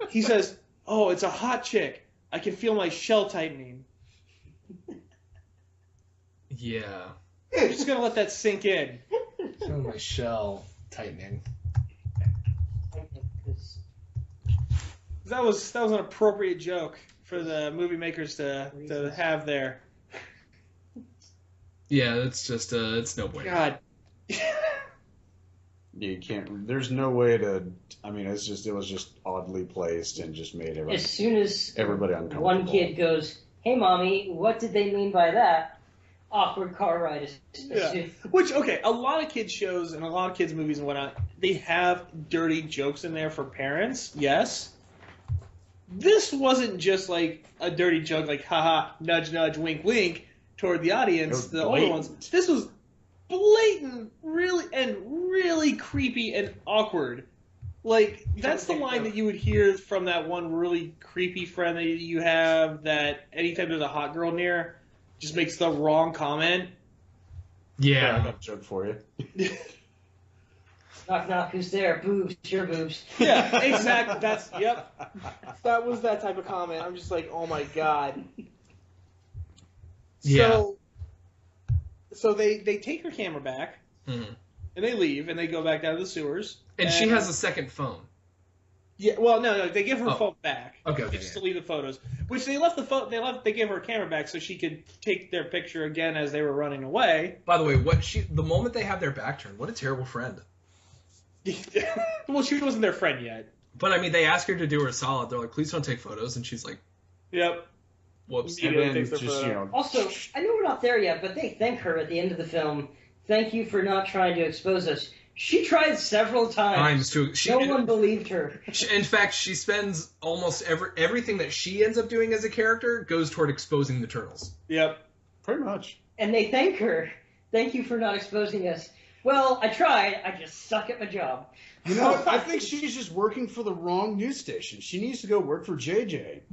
He says, "Oh, it's a hot chick. I can feel my shell tightening." Yeah. I'm just gonna let that sink in. Oh, my shell tightening. That was an appropriate joke for the movie makers to have there. Yeah, that's just it's no bueno. God. You can't. There's no way to. I mean, it was just oddly placed and just made As soon as everybody uncomfortable. one kid goes, "Hey, mommy, what did they mean by that?" Awkward car ride is Yeah. Which, okay, a lot of kids shows and a lot of kids movies and whatnot, they have dirty jokes in there for parents, yes. This wasn't just like a dirty joke, like haha, nudge nudge, wink wink toward the audience, It the was older ones. blatant. This was blatant, really creepy and awkward. Like, that's the line that you would hear from that one really creepy friend that you have that anytime there's a hot girl near, just makes the wrong comment. Yeah, I Yeah. got a joke for you. Knock knock, who's there? Boobs, your boobs. Yeah, exactly. That was that type of comment. I'm just like, oh my god. Yeah. So they take her camera back Mhm. and they leave and they go back down to the sewers. And she has a second phone. Yeah, well, no, they give her Oh. phone back. Okay, Just to leave the photos, which they left the they gave her a camera back so she could take their picture again as they were running away. By the way, the moment they have their back turned, what a terrible friend. Well, she wasn't their friend yet. But I mean, they ask her to do her solid. They're like, please don't take photos, and she's like, Yep. whoops. Yeah. And then takes their just, photo. Also, I know we're not there yet, but they thank her at the end of the film. Thank you for not trying to expose us. She tried several times. No one believed her. In fact, she spends almost everything that she ends up doing as a character goes toward exposing the turtles. Yep. Pretty much. And they thank her. Thank you for not exposing us. Well, I tried. I just suck at my job. You know, I think she's just working for the wrong news station. She needs to go work for JJ.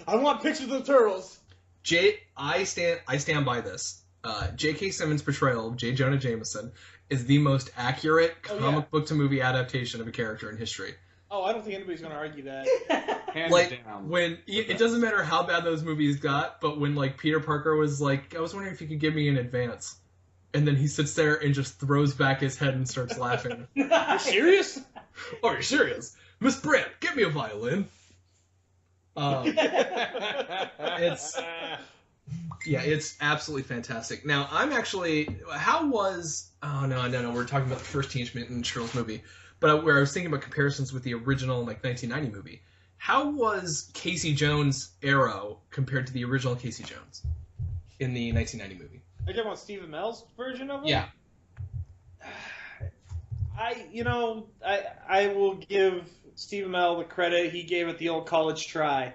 I want pictures of the turtles. I stand by this. J.K. Simmons' portrayal of J. Jonah Jameson is the most accurate comic book to movie adaptation of a character in history. Oh, I don't think anybody's going to argue that. Hands down. When it doesn't matter how bad those movies got, but when like Peter Parker was like, I was wondering if you could give me an advance, and then he sits there and just throws back his head and starts laughing. You're serious? Oh, are you serious? Miss Brandt, get me a violin. It's absolutely fantastic. Now, I'm actually, we're talking about the first Teenage Mutant Ninja Turtles movie, but where I was thinking about comparisons with the original, like, 1990 movie. How was Casey Jones' Arrow compared to the original Casey Jones in the 1990 movie? Are you talking about Stephen Amell's version of it? Yeah. I will give Stephen Amell the credit. He gave it the old college try.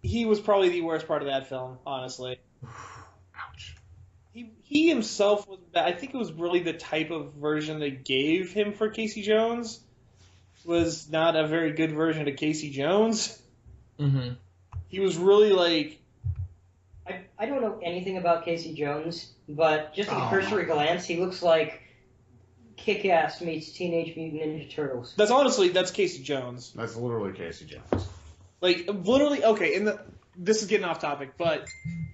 He was probably the worst part of that film, honestly. Ouch. He himself was bad. I think it was really the type of version they gave him for Casey Jones was not a very good version of Casey Jones. Mm-hmm. He was really like... I don't know anything about Casey Jones, but just at a cursory glance, he looks like Kick-Ass meets Teenage Mutant Ninja Turtles. That's Casey Jones. That's literally Casey Jones. Like, literally, okay, this is getting off topic, but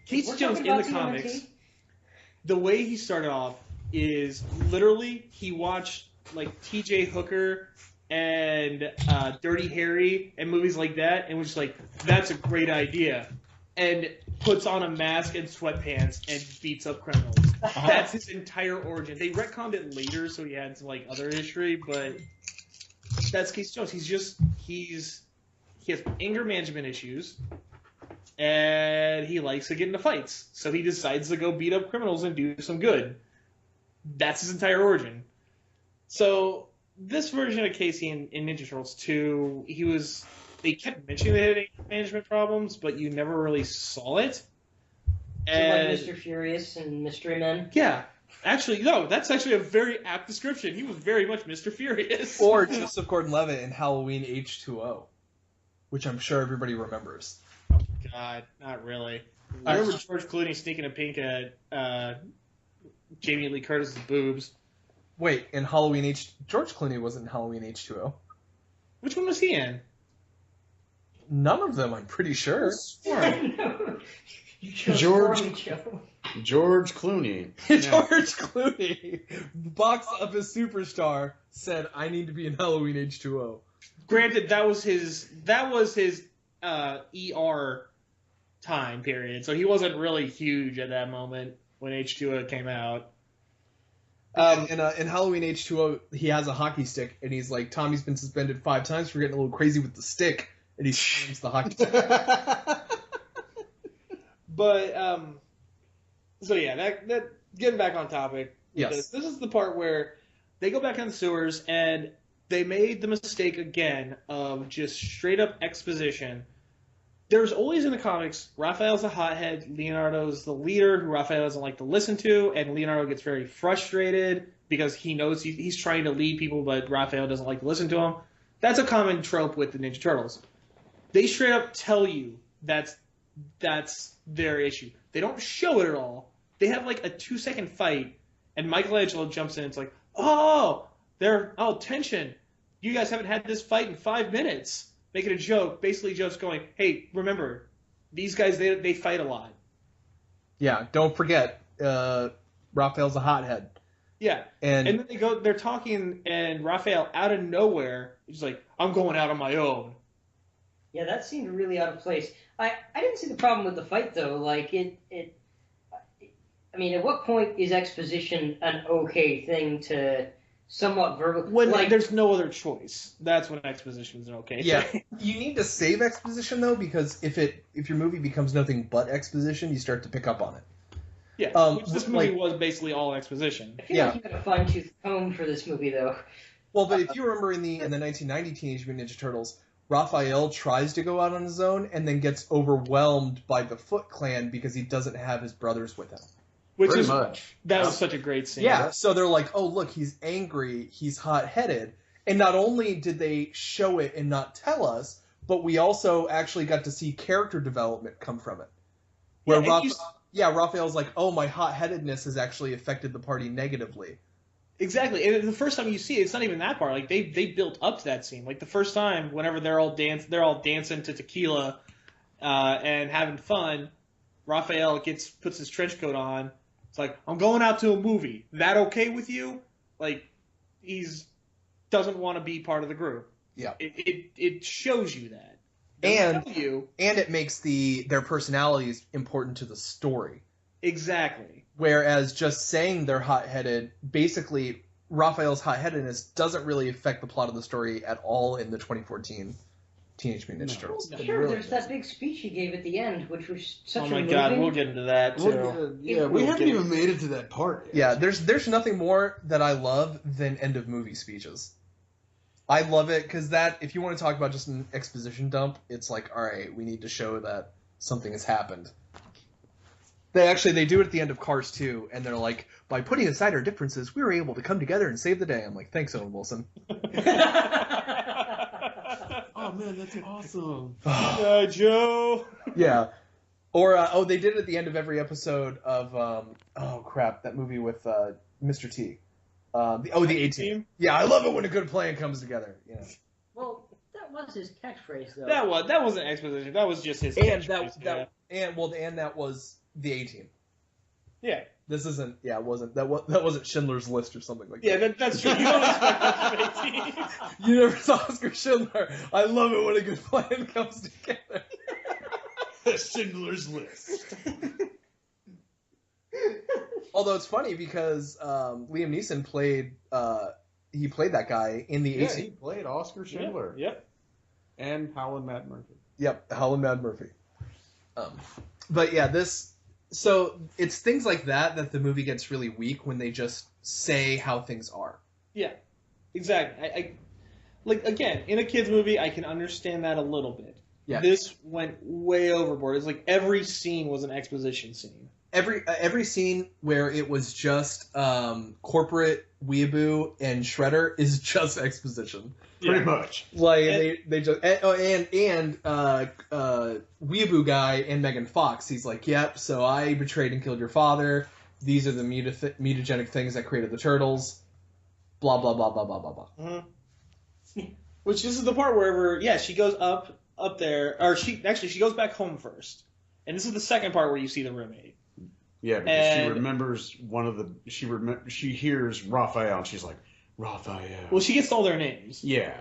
Casey Jones in the comics, the way he started off is literally he watched, like, T.J. Hooker and Dirty Harry and movies like that, and was just like, that's a great idea. And puts on a mask and sweatpants and beats up criminals. That's his entire origin. They retconned it later, so he had some like other history, but that's Casey Jones. He has anger management issues, and he likes to get into fights. So he decides to go beat up criminals and do some good. That's his entire origin. So this version of Casey in Ninja Turtles 2, they kept mentioning they had anger management problems, but you never really saw it. And like Mr. Furious and Mystery Men? Yeah. Actually, no, that's actually a very apt description. He was very much Mr. Furious. Or Joseph Gordon-Levitt in Halloween H2O, which I'm sure everybody remembers. Oh, God, not really. I remember George Clooney sneaking a pink at Jamie Lee Curtis's boobs. Wait, in George Clooney wasn't in Halloween H2O. Which one was he in? None of them, I'm pretty sure. George Clooney. George Clooney, box office superstar, said, "I need to be in Halloween H2O." Granted, that was his ER time period, so he wasn't really huge at that moment when H2O came out. In Halloween H2O, he has a hockey stick, and he's like, Tommy's been suspended 5 times for getting a little crazy with the stick, and he slams the hockey stick. But, so yeah, that getting back on topic. Yes. This is the part where they go back in the sewers, and they made the mistake again of just straight up exposition. There's always in the comics, Raphael's a hothead, Leonardo's the leader who Raphael doesn't like to listen to, and Leonardo gets very frustrated because he knows he's trying to lead people, but Raphael doesn't like to listen to him. That's a common trope with the Ninja Turtles. They straight up tell you that's their issue. They don't show it at all. They have like a 2-second fight, and Michelangelo jumps in and it's like, tension. You guys haven't had this fight in 5 minutes. Making a joke, basically just going, hey, remember, these guys, they fight a lot. Yeah, don't forget, Raphael's a hothead. Yeah, and then they're talking, and Raphael, out of nowhere, he's like, I'm going out on my own. Yeah, that seemed really out of place. I didn't see the problem with the fight, though. Like, I mean, at what point is exposition an okay thing to... somewhat verbal. When there's no other choice, that's when exposition is an okay thing. Yeah, you need to save exposition though, because if your movie becomes nothing but exposition, you start to pick up on it. Yeah, which this movie was basically all exposition. I feel like you got a fine-tooth comb for this movie though. Well, but if you remember in the 1990 Teenage Mutant Ninja Turtles, Raphael tries to go out on his own and then gets overwhelmed by the Foot Clan because he doesn't have his brothers with him. Which Pretty is much. that was such a great scene. Yeah, so they're like, oh, look, he's angry, he's hot-headed. And not only did they show it and not tell us, but we also actually got to see character development come from it. Where Raphael's like, oh, my hot-headedness has actually affected the party negatively. Exactly, and the first time you see it, it's not even that part. Like they built up to that scene. Like the first time, whenever they're all dancing to tequila and having fun. Raphael puts his trench coat on. It's like, I'm going out to a movie. That okay with you? Like doesn't want to be part of the group. Yeah. It shows you that. And it makes their personalities important to the story. Exactly. Whereas just saying they're hot-headed, basically Raphael's hot-headedness doesn't really affect the plot of the story at all in the 2014 Teenage Mutant Ninja Turtles. Well, sure, there's that big speech he gave at the end, which was such a moving... Oh my god, we'll get into that too. We haven't even made it to that part yet. Yeah, there's nothing more that I love than end-of-movie speeches. I love it because if you want to talk about just an exposition dump, it's like, all right, we need to show that something has happened. They do it at the end of Cars 2, and they're like, by putting aside our differences, we were able to come together and save the day. I'm like, thanks, Owen Wilson. Oh man, that's awesome. Joe. Yeah. Or they did it at the end of every episode of that movie with Mr. T. The A-Team. Yeah, I love it when a good plan comes together. Yeah. Well, that was his catchphrase, though. That wasn't exposition. That was just his And catchphrase. that was the A-Team. Yeah. This isn't. Yeah, it wasn't. That wasn't Schindler's List or something like that. Yeah, that's true. You don't expect that from A-Team. You never saw Oscar Schindler. I love it when a good plan comes together. Schindler's List. Although it's funny because Liam Neeson played that guy in the A-Team. He played Oscar Schindler. Yep. And Howlin' Mad Murphy. Yep, Howlin' Mad Murphy. But yeah, so it's things like that the movie gets really weak when they just say how things are. Yeah, exactly. I like, again, in a kid's movie, I can understand that a little bit. Yeah. This went way overboard. It's like every scene was an exposition scene. Every scene where it was just corporate weeaboo and Shredder is just exposition. Pretty much. Like they just and weeaboo guy and Megan Fox. He's like, yep. So I betrayed and killed your father. These are the mutagenic things that created the turtles. Blah blah blah blah blah blah blah. Mm-hmm. Which this is the part where she goes up there, or she goes back home first, and this is the second part where you see the roommate. Yeah, because she remembers she hears Raphael, and she's like, Raphael. Well, she gets all their names. Yeah.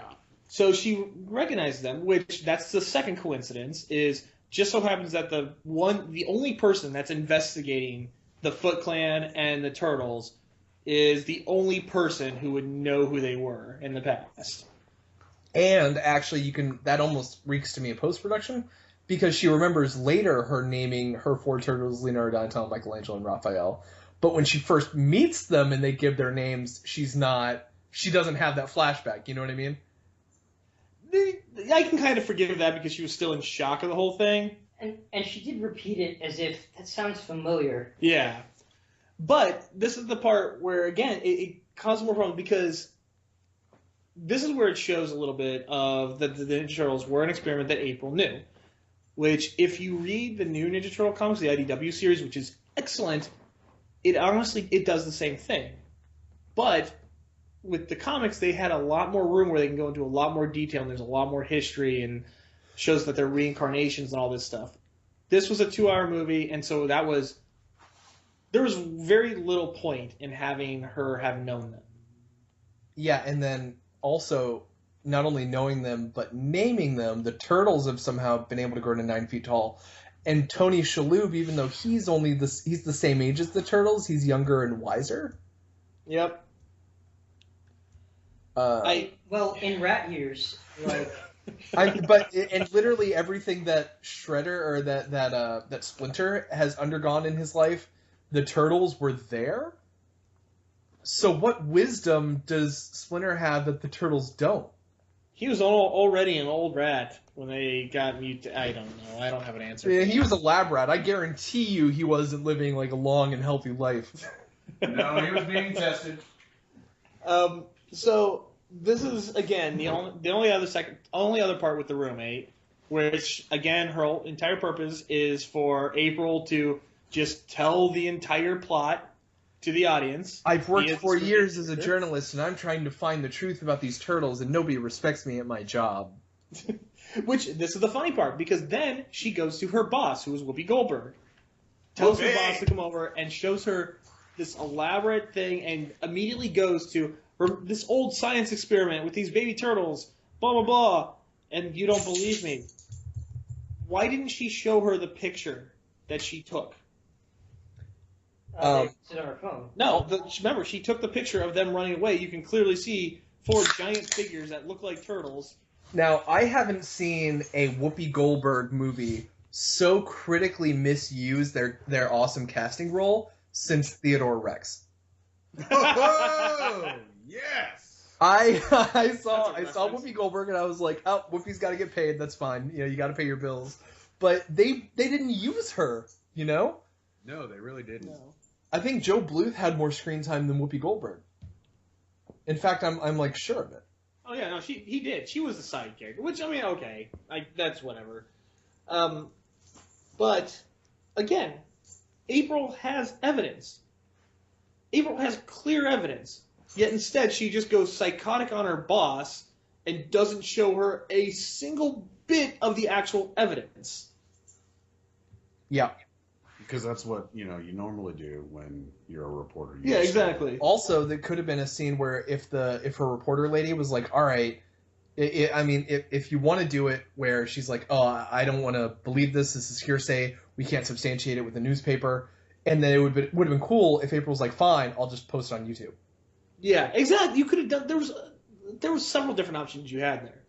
So she recognizes them, which that's the second coincidence, is just so happens that the only person that's investigating the Foot Clan and the Turtles is the only person who would know who they were in the past. And actually, that almost reeks to me of post-production, because she remembers later her naming her four turtles Leonardo, Donatello, Michelangelo, and Raphael. But when she first meets them and they give their names, she doesn't have that flashback. You know what I mean? I can kind of forgive that because she was still in shock of the whole thing. And she did repeat it as if that sounds familiar. Yeah. But this is the part where, again, it causes more problems because this is where it shows a little bit of that the Ninja Turtles were an experiment that April knew. Which, if you read the new Ninja Turtle comics, the IDW series, which is excellent, it does the same thing. But with the comics, they had a lot more room where they can go into a lot more detail, and there's a lot more history, and shows that they're reincarnations and all this stuff. This was a 2-hour movie, and so there was very little point in having her have known them. Yeah, and then also, not only knowing them, but naming them, the Turtles have somehow been able to grow to 9 feet tall. And Tony Shalhoub, even though he's the same age as the Turtles, he's younger and wiser. Yep. In rat years, like. And literally everything that Shredder or that Splinter has undergone in his life, the Turtles were there. So what wisdom does Splinter have that the Turtles don't? He was already an old rat when they got mutated. I don't know. I don't have an answer. Yeah, he was a lab rat. I guarantee you he wasn't living like a long and healthy life. No, he was being tested. So this is again the only other part with the roommate, which again her entire purpose is for April to just tell the entire plot to the audience. I've worked 4 years as a journalist, and I'm trying to find the truth about these turtles, and nobody respects me at my job. Which, this is the funny part, because then she goes to her boss, who is Whoopi Goldberg, tells her boss to come over and shows her this elaborate thing, and immediately goes to this old science experiment with these baby turtles, blah, blah, blah, and you don't believe me. Why didn't she show her the picture that she took? It's on her phone. No, remember, she took the picture of them running away. You can clearly see 4 giant figures that look like turtles. Now, I haven't seen a Whoopi Goldberg movie so critically misuse their awesome casting role since Theodore Rex. Oh, yes! I saw Whoopi Goldberg and I was like, oh, Whoopi's got to get paid. That's fine. You know, you got to pay your bills. But they didn't use her. You know? No, they really didn't. No. I think Joe Bluth had more screen time than Whoopi Goldberg. In fact, I'm like sure of it. Oh yeah, no, he did. She was the side character, which I mean, okay, that's whatever. But again, April has evidence. April has clear evidence. Yet instead, she just goes psychotic on her boss and doesn't show her a single bit of the actual evidence. Yeah. Because that's what you normally do when you're a reporter. Yeah, exactly. Also, there could have been a scene where if her reporter lady was like, "All right, if you want to do it," where she's like, "Oh, I don't want to believe this. This is hearsay. We can't substantiate it with the newspaper." And then it would have been cool if April was like, "Fine, I'll just post it on YouTube." Yeah, exactly. You could have done. There was several different options you had there.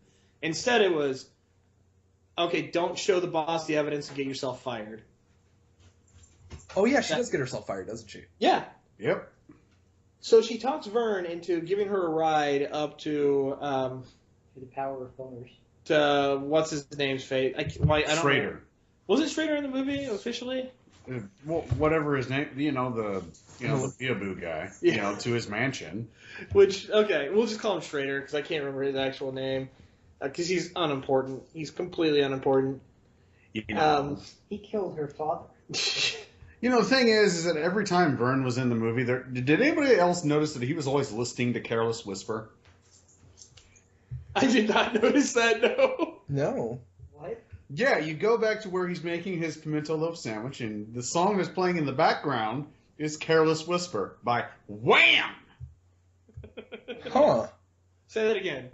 Instead, it was, okay, don't show the boss the evidence and get yourself fired. Oh yeah, she does get herself fired, doesn't she? Yeah. Yep. So she talks Vern into giving her a ride up to The power of phoners. to what's his name's fate. I don't Schrader. know. Was it Schrader in the movie officially? Well, whatever his name, the Peekaboo guy, Yeah. to his mansion. Which, okay, we'll just call him Schrader because I can't remember his actual name because he's unimportant. He's completely unimportant. You know. He killed her father. The thing is that every time Vern was in the movie, did anybody else notice that he was always listening to Careless Whisper? I did not notice that, no. No. What? Yeah, you go back to where he's making his pimento loaf sandwich, and the song that's playing in the background is Careless Whisper by Wham! Huh. Say that again.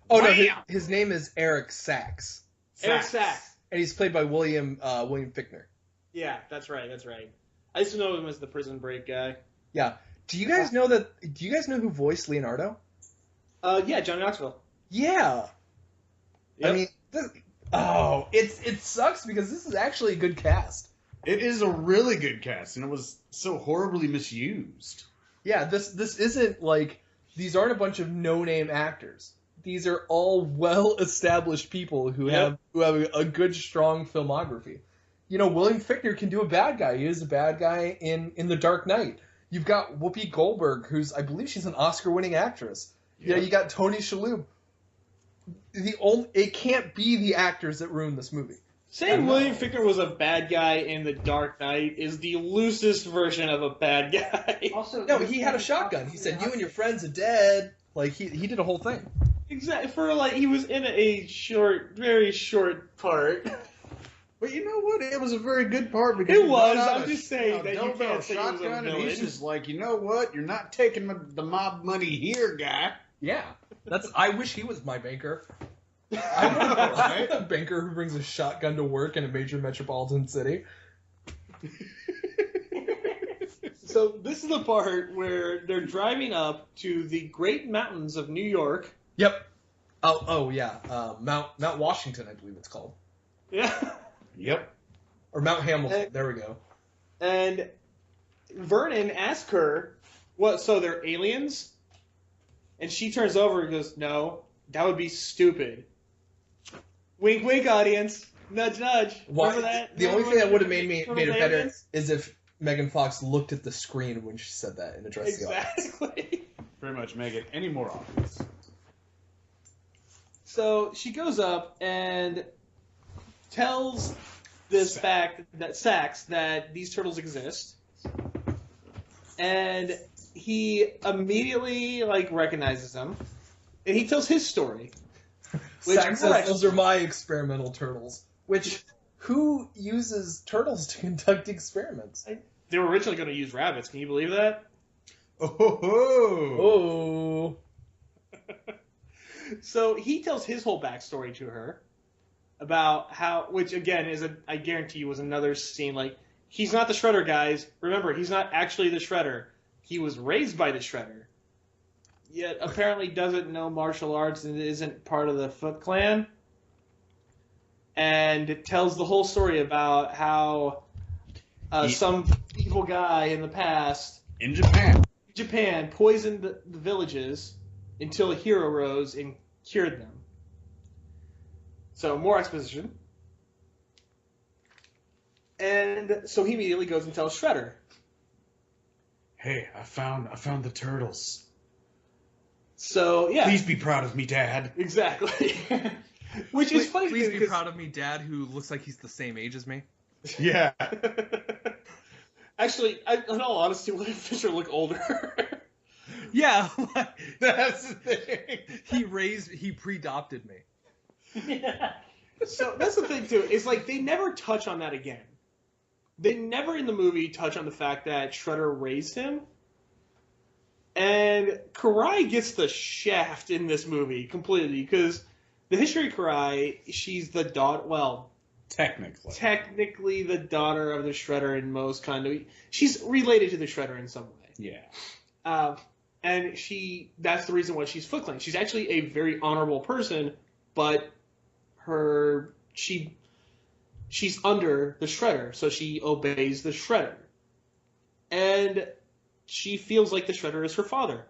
Oh no, Wham! his name is Eric Sachs, Eric Sachs. and he's played by William Fichtner. Yeah, that's right. I used to know him as the Prison Break guy. Yeah. Do you guys know who voiced Leonardo? Yeah, Johnny Knoxville. Yeah. Yep. I mean, it sucks because this is actually a good cast. It is a really good cast, and it was so horribly misused. Yeah, this isn't like these aren't a bunch of no-name actors. These are all well-established people who have a good, strong filmography. William Fichtner can do a bad guy. He is a bad guy in The Dark Knight. You've got Whoopi Goldberg, I believe she's an Oscar-winning actress. Yeah. You got Tony Shalhoub. It can't be the actors that ruin this movie. Saying William Fichtner was a bad guy in The Dark Knight is the loosest version of a bad guy. Also, No, he had a shotgun. He said, "You and your friends are dead." Like he did a whole thing. Exactly. He was in a very short part. But you know what? It was a very good part because It he was. brought out I'm just saying that you Delville can't say he was a shotgun, and he's villain. just like, you know what? You're not taking the mob money here, guy. Yeah, I wish he was my banker. I want a banker who brings a shotgun to work in a major metropolitan city. So this is the part where they're driving up to the Great Mountains of New York. Yep. Oh yeah. Mount Washington, I believe it's called, Yeah. Yep. or Mount Hamilton. And- There we go. And Vernon asks her, "What? So they're aliens?" And she turns over and goes, "No, That would be stupid. Wink, wink, audience. Nudge, nudge. Remember that? The only thing that would have made it better aliens? is if Megan Fox looked at the screen when she said that and addressed the audience. Exactly. Pretty much make it any more obvious. So she goes up and tells this fact that Sax that these turtles exist, and he immediately recognizes them, and he tells his story. Sax says, those are my experimental turtles. Which, who uses turtles to conduct experiments? They were originally going to use rabbits. Can you believe that? Oh. So he tells his whole backstory to her about how, which again I guarantee you was another scene. He's not the Shredder, guys. Remember, he's not actually the Shredder. He was raised by the Shredder. Yet apparently doesn't know martial arts and isn't part of the Foot Clan. And it tells the whole story about how some evil guy in the past in Japan poisoned the villages until a hero rose and cured them. So more exposition. And so he immediately goes and tells Shredder. Hey, I found the turtles. So yeah. Please be proud of me, Dad. Exactly. Which is funny. Please be proud of me, Dad, who looks like he's the same age as me. Yeah. Actually, in all honesty, William Fisher look older. Yeah, that's the thing. He pre-adopted me. So that's the thing too. Is they never touch on that again. They never in the movie touch on the fact that Shredder raised him. And Karai gets the shaft in this movie completely because the history of Karai, she's the daughter. Well, technically the daughter of the Shredder in most kind of. She's related to the Shredder in some way. Yeah. And that's the reason why she's Foot Clan. She's actually a very honorable person, but she's under the Shredder, so she obeys the Shredder. And she feels like the Shredder is her father.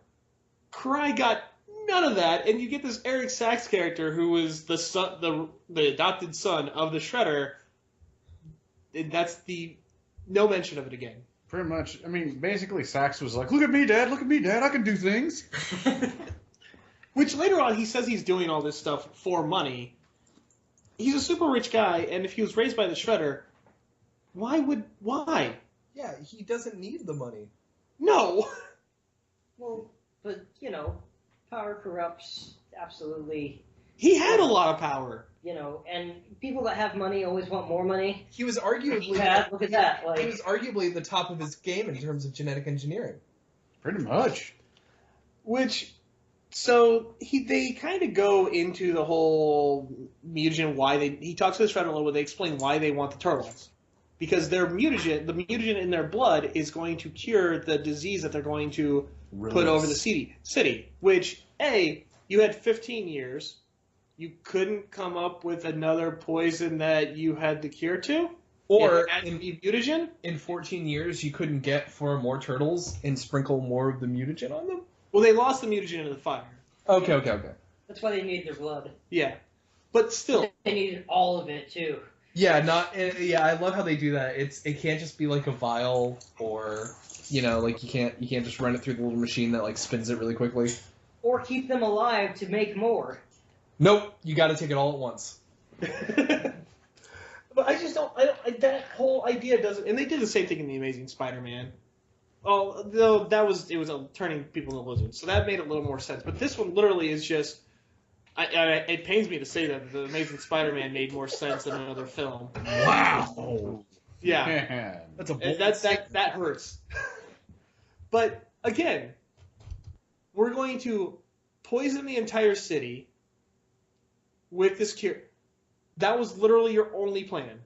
Karai got none of that, and you get this Eric Sachs character who is the son, the adopted son of the Shredder. And that's no mention of it again. Pretty much. I mean, basically, Sax was like, look at me, Dad, I can do things. Which later on, he says he's doing all this stuff for money. He's a super rich guy, and if he was raised by the Shredder, why? Yeah, he doesn't need the money. No! Well, but, power corrupts, absolutely. He had a lot of power. And people that have money always want more money. He was arguably look at that. He was arguably the top of his game in terms of genetic engineering. Pretty much. So they kind of go into the whole mutagen, he talks to the Shredder a little bit, they explain why they want the turtles. Because the mutagen in their blood is going to cure the disease that they're going to put over the city. Which, you had 15 years. You couldn't come up with another poison that you had the cure to? Or mutagen? In 14 years, you couldn't get 4 more turtles and sprinkle more of the mutagen on them? Well, they lost the mutagen into the fire. Okay. That's why they needed their blood. Yeah. But still. They needed all of it, too. Yeah, I love how they do that. It can't just be like a vial or, you can't just run it through the little machine that spins it really quickly. Or keep them alive to make more. Nope, you got to take it all at once. But I just don't. That whole idea doesn't. And they did the same thing in the Amazing Spider-Man. Though it was turning people into lizards, so that made a little more sense. But this one literally is just. It pains me to say that the Amazing Spider-Man made more sense than another film. Wow. Yeah. Man. That's a bold that hurts. But again, we're going to poison the entire city with this cure. That was literally your only plan.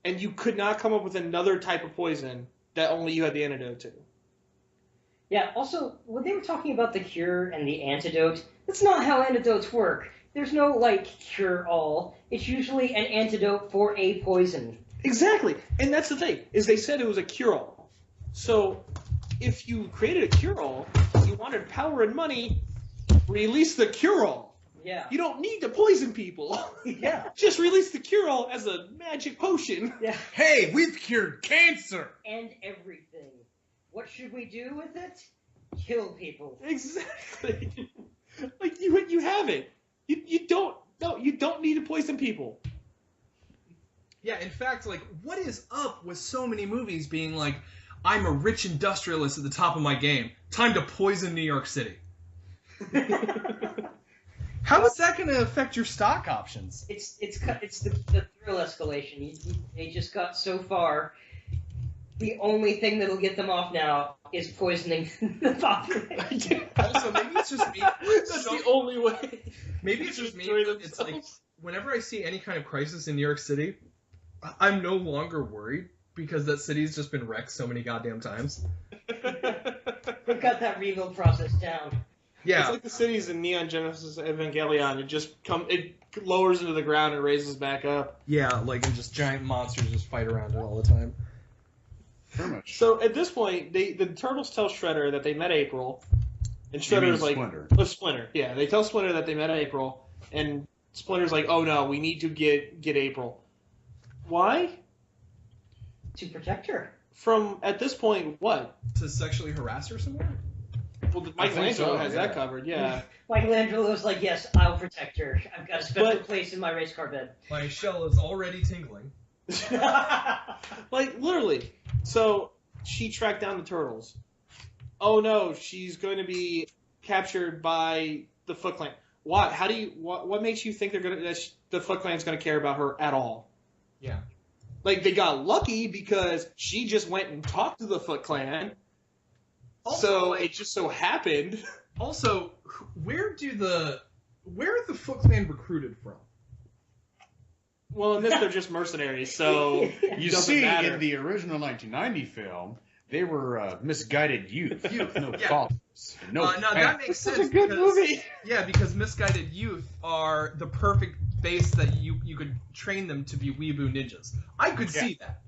And you could not come up with another type of poison that only you had the antidote to. Yeah, also, when they were talking about the cure and the antidote, that's not how antidotes work. There's no, cure-all. It's usually an antidote for a poison. Exactly. And that's the thing, is they said it was a cure-all. So, if you created a cure-all, you wanted power and money, release the cure-all. Yeah. You don't need to poison people. Yeah. Just release the cure-all as a magic potion. Yeah. Hey, we've cured cancer. And everything. What should we do with it? Kill people. Exactly. Like you have it. You don't need to poison people. Yeah, in fact, like, what is up with so many movies being like, I'm a rich industrialist at the top of my game. Time to poison New York City. How is that going to affect your stock options? It's the thrill escalation. They just got so far. The only thing that'll get them off now is poisoning the population. Also, maybe it's just me. That's the only way. Maybe it's just me. Destroy It's like, themselves. whenever I see any kind of crisis in New York City, I'm no longer worried because that city's just been wrecked so many goddamn times. They've got that rebuild process down. Yeah. It's like the cities in Neon Genesis Evangelion. It lowers into the ground and raises back up. Yeah, like, and just giant monsters just fight around it all the time. Pretty much. So at this point, the Turtles tell Shredder that they met April, and You mean Shredder's like, Splinter. "Oh, Splinter." Yeah, they tell Splinter that they met April, and Splinter's like, "Oh no, we need to get April." Why? To protect her. From at this point, what? To sexually harass her somewhere? Well, I think Michelangelo so, has yeah. that covered. Yeah. Michelangelo's like, yes, I'll protect her. I've got a special But- place in my race car bed. My shell is already tingling. Like, literally. So, she tracked down the Turtles. Oh no, she's going to be captured by the Foot Clan. Why? How do you? What makes you think the Foot Clan's going to care about her at all? Yeah. Like, they got lucky because she just went and talked to the Foot Clan. Also, So like- it just so happened. Also, where are the Foot Clan recruited from? Well, in this, they're just mercenaries, so You doesn't see, matter. in the original 1990 film, they were misguided youth. No Yeah. fathers. No. Now that parents. makes Such sense. a good because, movie. Yeah, because misguided youth are the perfect base that you could train them to be weeaboo ninjas. I could see that.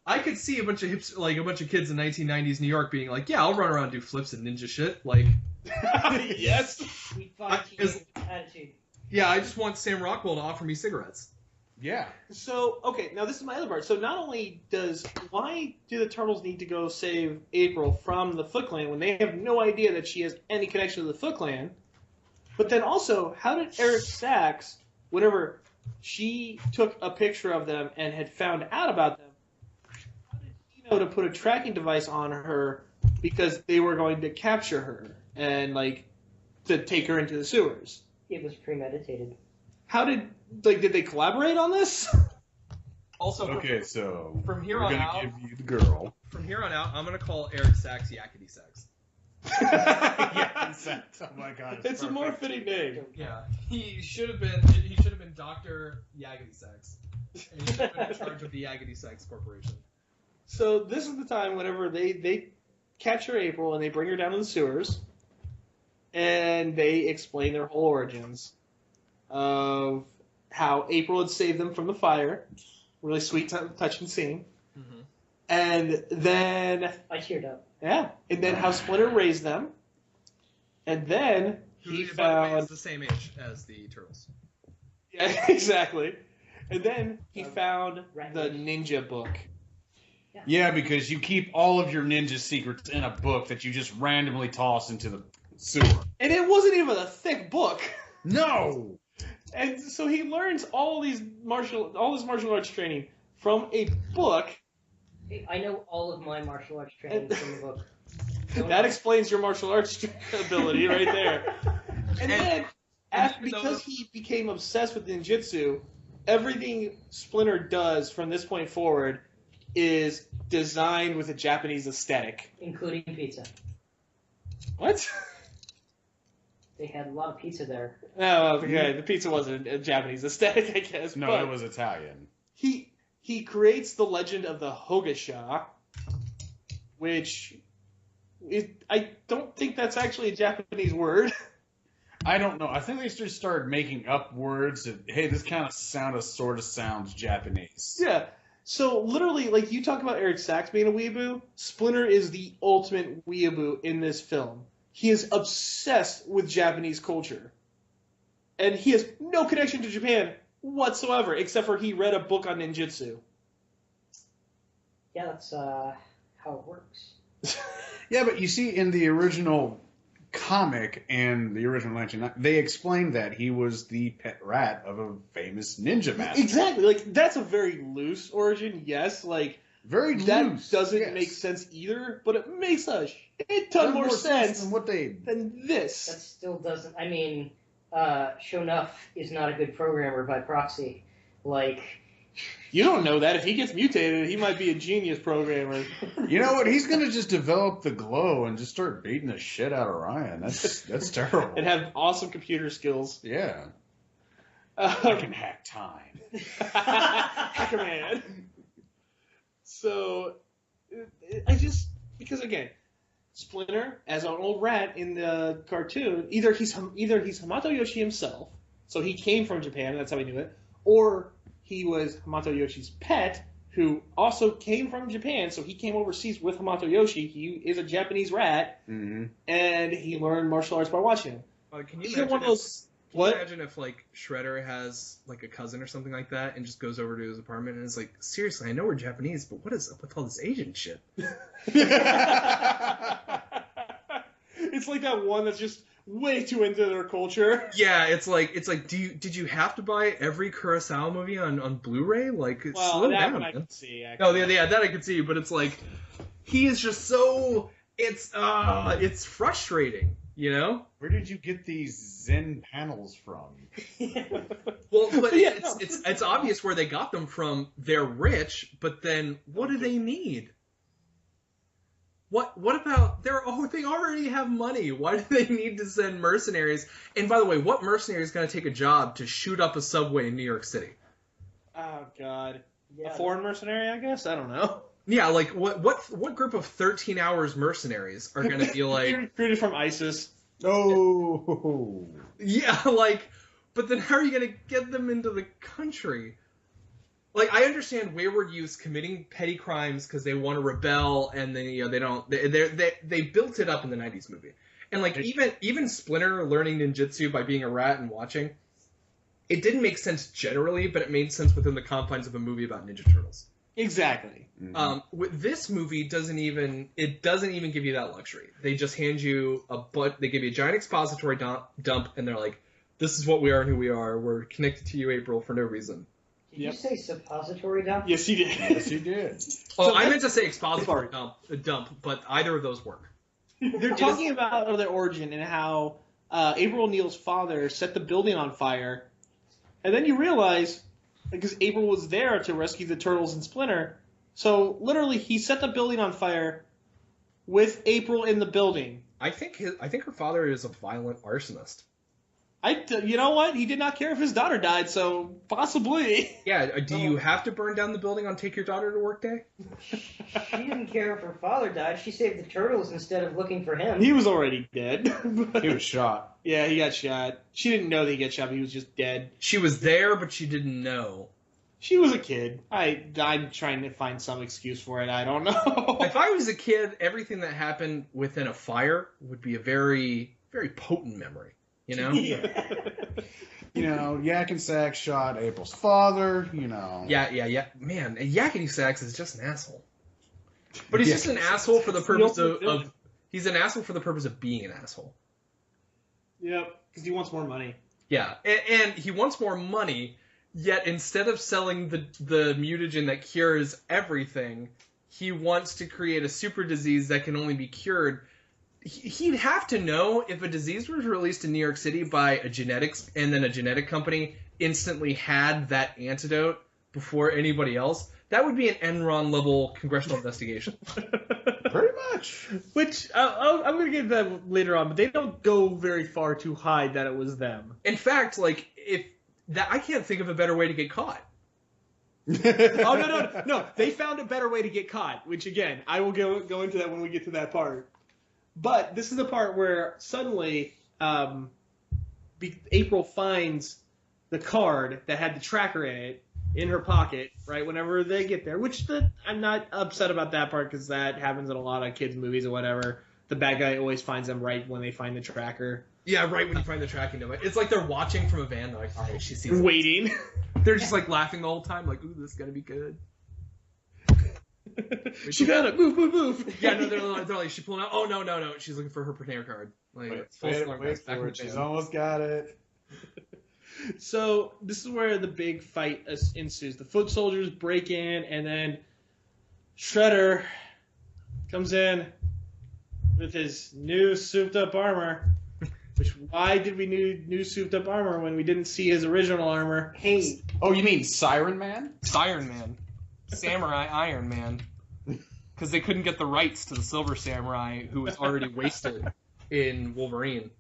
I could see a bunch of kids in 1990s New York being like, "Yeah, I'll run around and do flips and ninja shit." Like, Yes. Sweet fine is- attitude. yeah, I just want Sam Rockwell to offer me cigarettes. Yeah. So, okay, now this is my other part. So not only why do the Turtles need to go save April from the Foot Clan when they have no idea that she has any connection to the Foot Clan, but then also, how did Eric Sachs, whenever she took a picture of them and had found out about them, how did he know to put a tracking device on her because they were going to capture her and, like, to take her into the sewers? It was premeditated. How did they collaborate on this? Also, Okay, so from here we're on gonna out- give you the girl. from here on out, I'm gonna call Eric Sachs Yakety Sax. Yeah, exact. Oh my god, It's a more perfect. fitting name. Yeah, he should have been Dr. Yakety Sax. And he should have been in charge of the Yakety Sax Corporation. So this is the time whenever they capture April and they bring her down to the sewers, and they explain their whole origins of how April had saved them from the fire. Really sweet, touching scene. Mm-hmm. And then, I cheered up. yeah, and then how Splinter raised them. And then he Who, by the way, is found, the same age as the Turtles. yeah, exactly. And then he Um, found Rat the Race. ninja book. Yeah, because you keep all of your ninja secrets in a book that you just randomly toss into the sewer. And it wasn't even a thick book. No. And so he learns all this martial arts training from a book. I know all of my martial arts training from the book. That explains your martial arts ability right there. And then, because he became obsessed with ninjutsu, everything Splinter does from this point forward is designed with a Japanese aesthetic. Including pizza. What? They had a lot of pizza there. Oh, okay. The pizza wasn't a Japanese aesthetic, I guess. No, but it was Italian. He creates the legend of the Hogasha, which I don't think that's actually a Japanese word. I don't know. I think they just started making up words that, hey, this kind of sort of sounds Japanese. Yeah. So literally, like, you talk about Eric Sachs being a weeaboo, Splinter is the ultimate weeaboo in this film. He is obsessed with Japanese culture. and he has no connection to Japan whatsoever, except for he read a book on ninjutsu. Yeah, that's how it works. Yeah, but you see, in the original comic and the original 1990, they explained that he was the pet rat of a famous ninja master. Exactly. Like, that's a very loose origin, yes. Like, Very that loose. doesn't yes. make sense either, but it makes a ton more sense than what they. than this. That still doesn't. I mean, Shonuff is not a good programmer by proxy. Like, You don't know that. If he gets mutated, he might be a genius programmer. You know what? He's gonna just develop the glow and just start beating the shit out of Ryan. That's terrible. And have awesome computer skills. Yeah. I can hack time. Hacker man. So, because again, Splinter, as an old rat in the cartoon, either he's Hamato Yoshi himself, so he came from Japan, that's how we knew it, or he was Hamato Yoshi's pet, who also came from Japan, so he came overseas with Hamato Yoshi. He is a Japanese rat, and he learned martial arts by watching him. Can you Either imagine one of those. Can you What? imagine if like Shredder has like a cousin or something like that and just goes over to his apartment and is like, seriously, I know we're Japanese, but what is up with all this Asian shit? It's like that one that's just way too into their culture. Yeah, it's like did you have to buy every Kurosawa movie on Blu-ray? Like, Well, slow that down, one I man. can see. Oh Actually. yeah, that I could see, but it's like he is just so it's frustrating, you know? Where did you get these Zen panels from? Well, but Yeah, it's obvious where they got them from. They're rich, but then what do they need? What about they already have money. Why do they need to send mercenaries? And by the way, what mercenary is going to take a job to shoot up a subway in New York City? Oh God. Yeah. A foreign mercenary, I guess. I don't know. Yeah, like what group of 13 hours mercenaries are going to be like Recruited from ISIS. Oh. Yeah, like, but then how are you going to get them into the country? Like, I understand wayward youths committing petty crimes because they want to rebel, and then they don't. They built it up in the '90s movie, and like even Splinter learning ninjutsu by being a rat and watching, it didn't make sense generally, but it made sense within the confines of a movie about Ninja Turtles. Exactly. With this movie, doesn't even give you that luxury. They just hand you they give you a giant expository dump, and they're like, "This is what we are and who we are. We're connected to you, April, for no reason." Did you say suppository dump? Yes, he did. Yes, he did. Oh, So I meant to say expository dump, but either of those work. They're talking about their origin and how April O'Neil's father set the building on fire, and then you realize, because April was there to rescue the Turtles and Splinter, so literally he set the building on fire with April in the building. I think her father is a violent arsonist. You know what? He did not care if his daughter died, so possibly. Yeah, do you have to burn down the building on Take Your Daughter to Work Day? She didn't care if her father died. She saved the turtles instead of looking for him. He was already dead. He was shot. Yeah, he got shot. She didn't know that he got shot, but he was just dead. She was there, but she didn't know. She was a kid. I'm trying to find some excuse for it. I don't know. If I was a kid, everything that happened within a fire would be a very, very potent memory. You know? You know, Yak and Sack shot April's father, you know. Yeah. Man, Yakety Sax is just an asshole. But he's just an Yakety asshole for the purpose He also of he's an asshole for the purpose of being an asshole. Yep, because he wants more money. Yeah, and he wants more money, yet instead of selling the mutagen that cures everything, he wants to create a super disease that can only be cured. He'd have to know if a disease was released in New York City by a genetics and then a genetic company instantly had that antidote before anybody else. That would be an Enron level congressional investigation. Pretty much. Which, I'm going to get to that later on, but they don't go very far to hide that it was them. In fact, like, I can't think of a better way to get caught. Oh, no. They found a better way to get caught, which, again, I will go into that when we get to that part. But this is the part where suddenly April finds the card that had the tracker in it in her pocket, right, whenever they get there. Which I'm not upset about that part because that happens in a lot of kids' movies or whatever. The bad guy always finds them right when they find the tracker. Yeah, right when you find the tracking number. It's like they're watching from a van. They're like, all right, she sees it. Waiting. They're just like laughing the whole time, like, ooh, this is gonna be good. She got it. Move, move, move. Yeah, no, they're like, she's pulling out. Oh, no. She's looking for her Panera card. Like, Wait for it. She's almost got it. So this is where the big fight ensues. The foot soldiers break in, and then Shredder comes in with his new souped-up armor. Which, why did we need new souped-up armor when we didn't see his original armor? Hey, Oh, you mean Siren Man? Iron Man. Samurai Iron Man. Because they couldn't get the rights to the Silver Samurai, who was already wasted in Wolverine.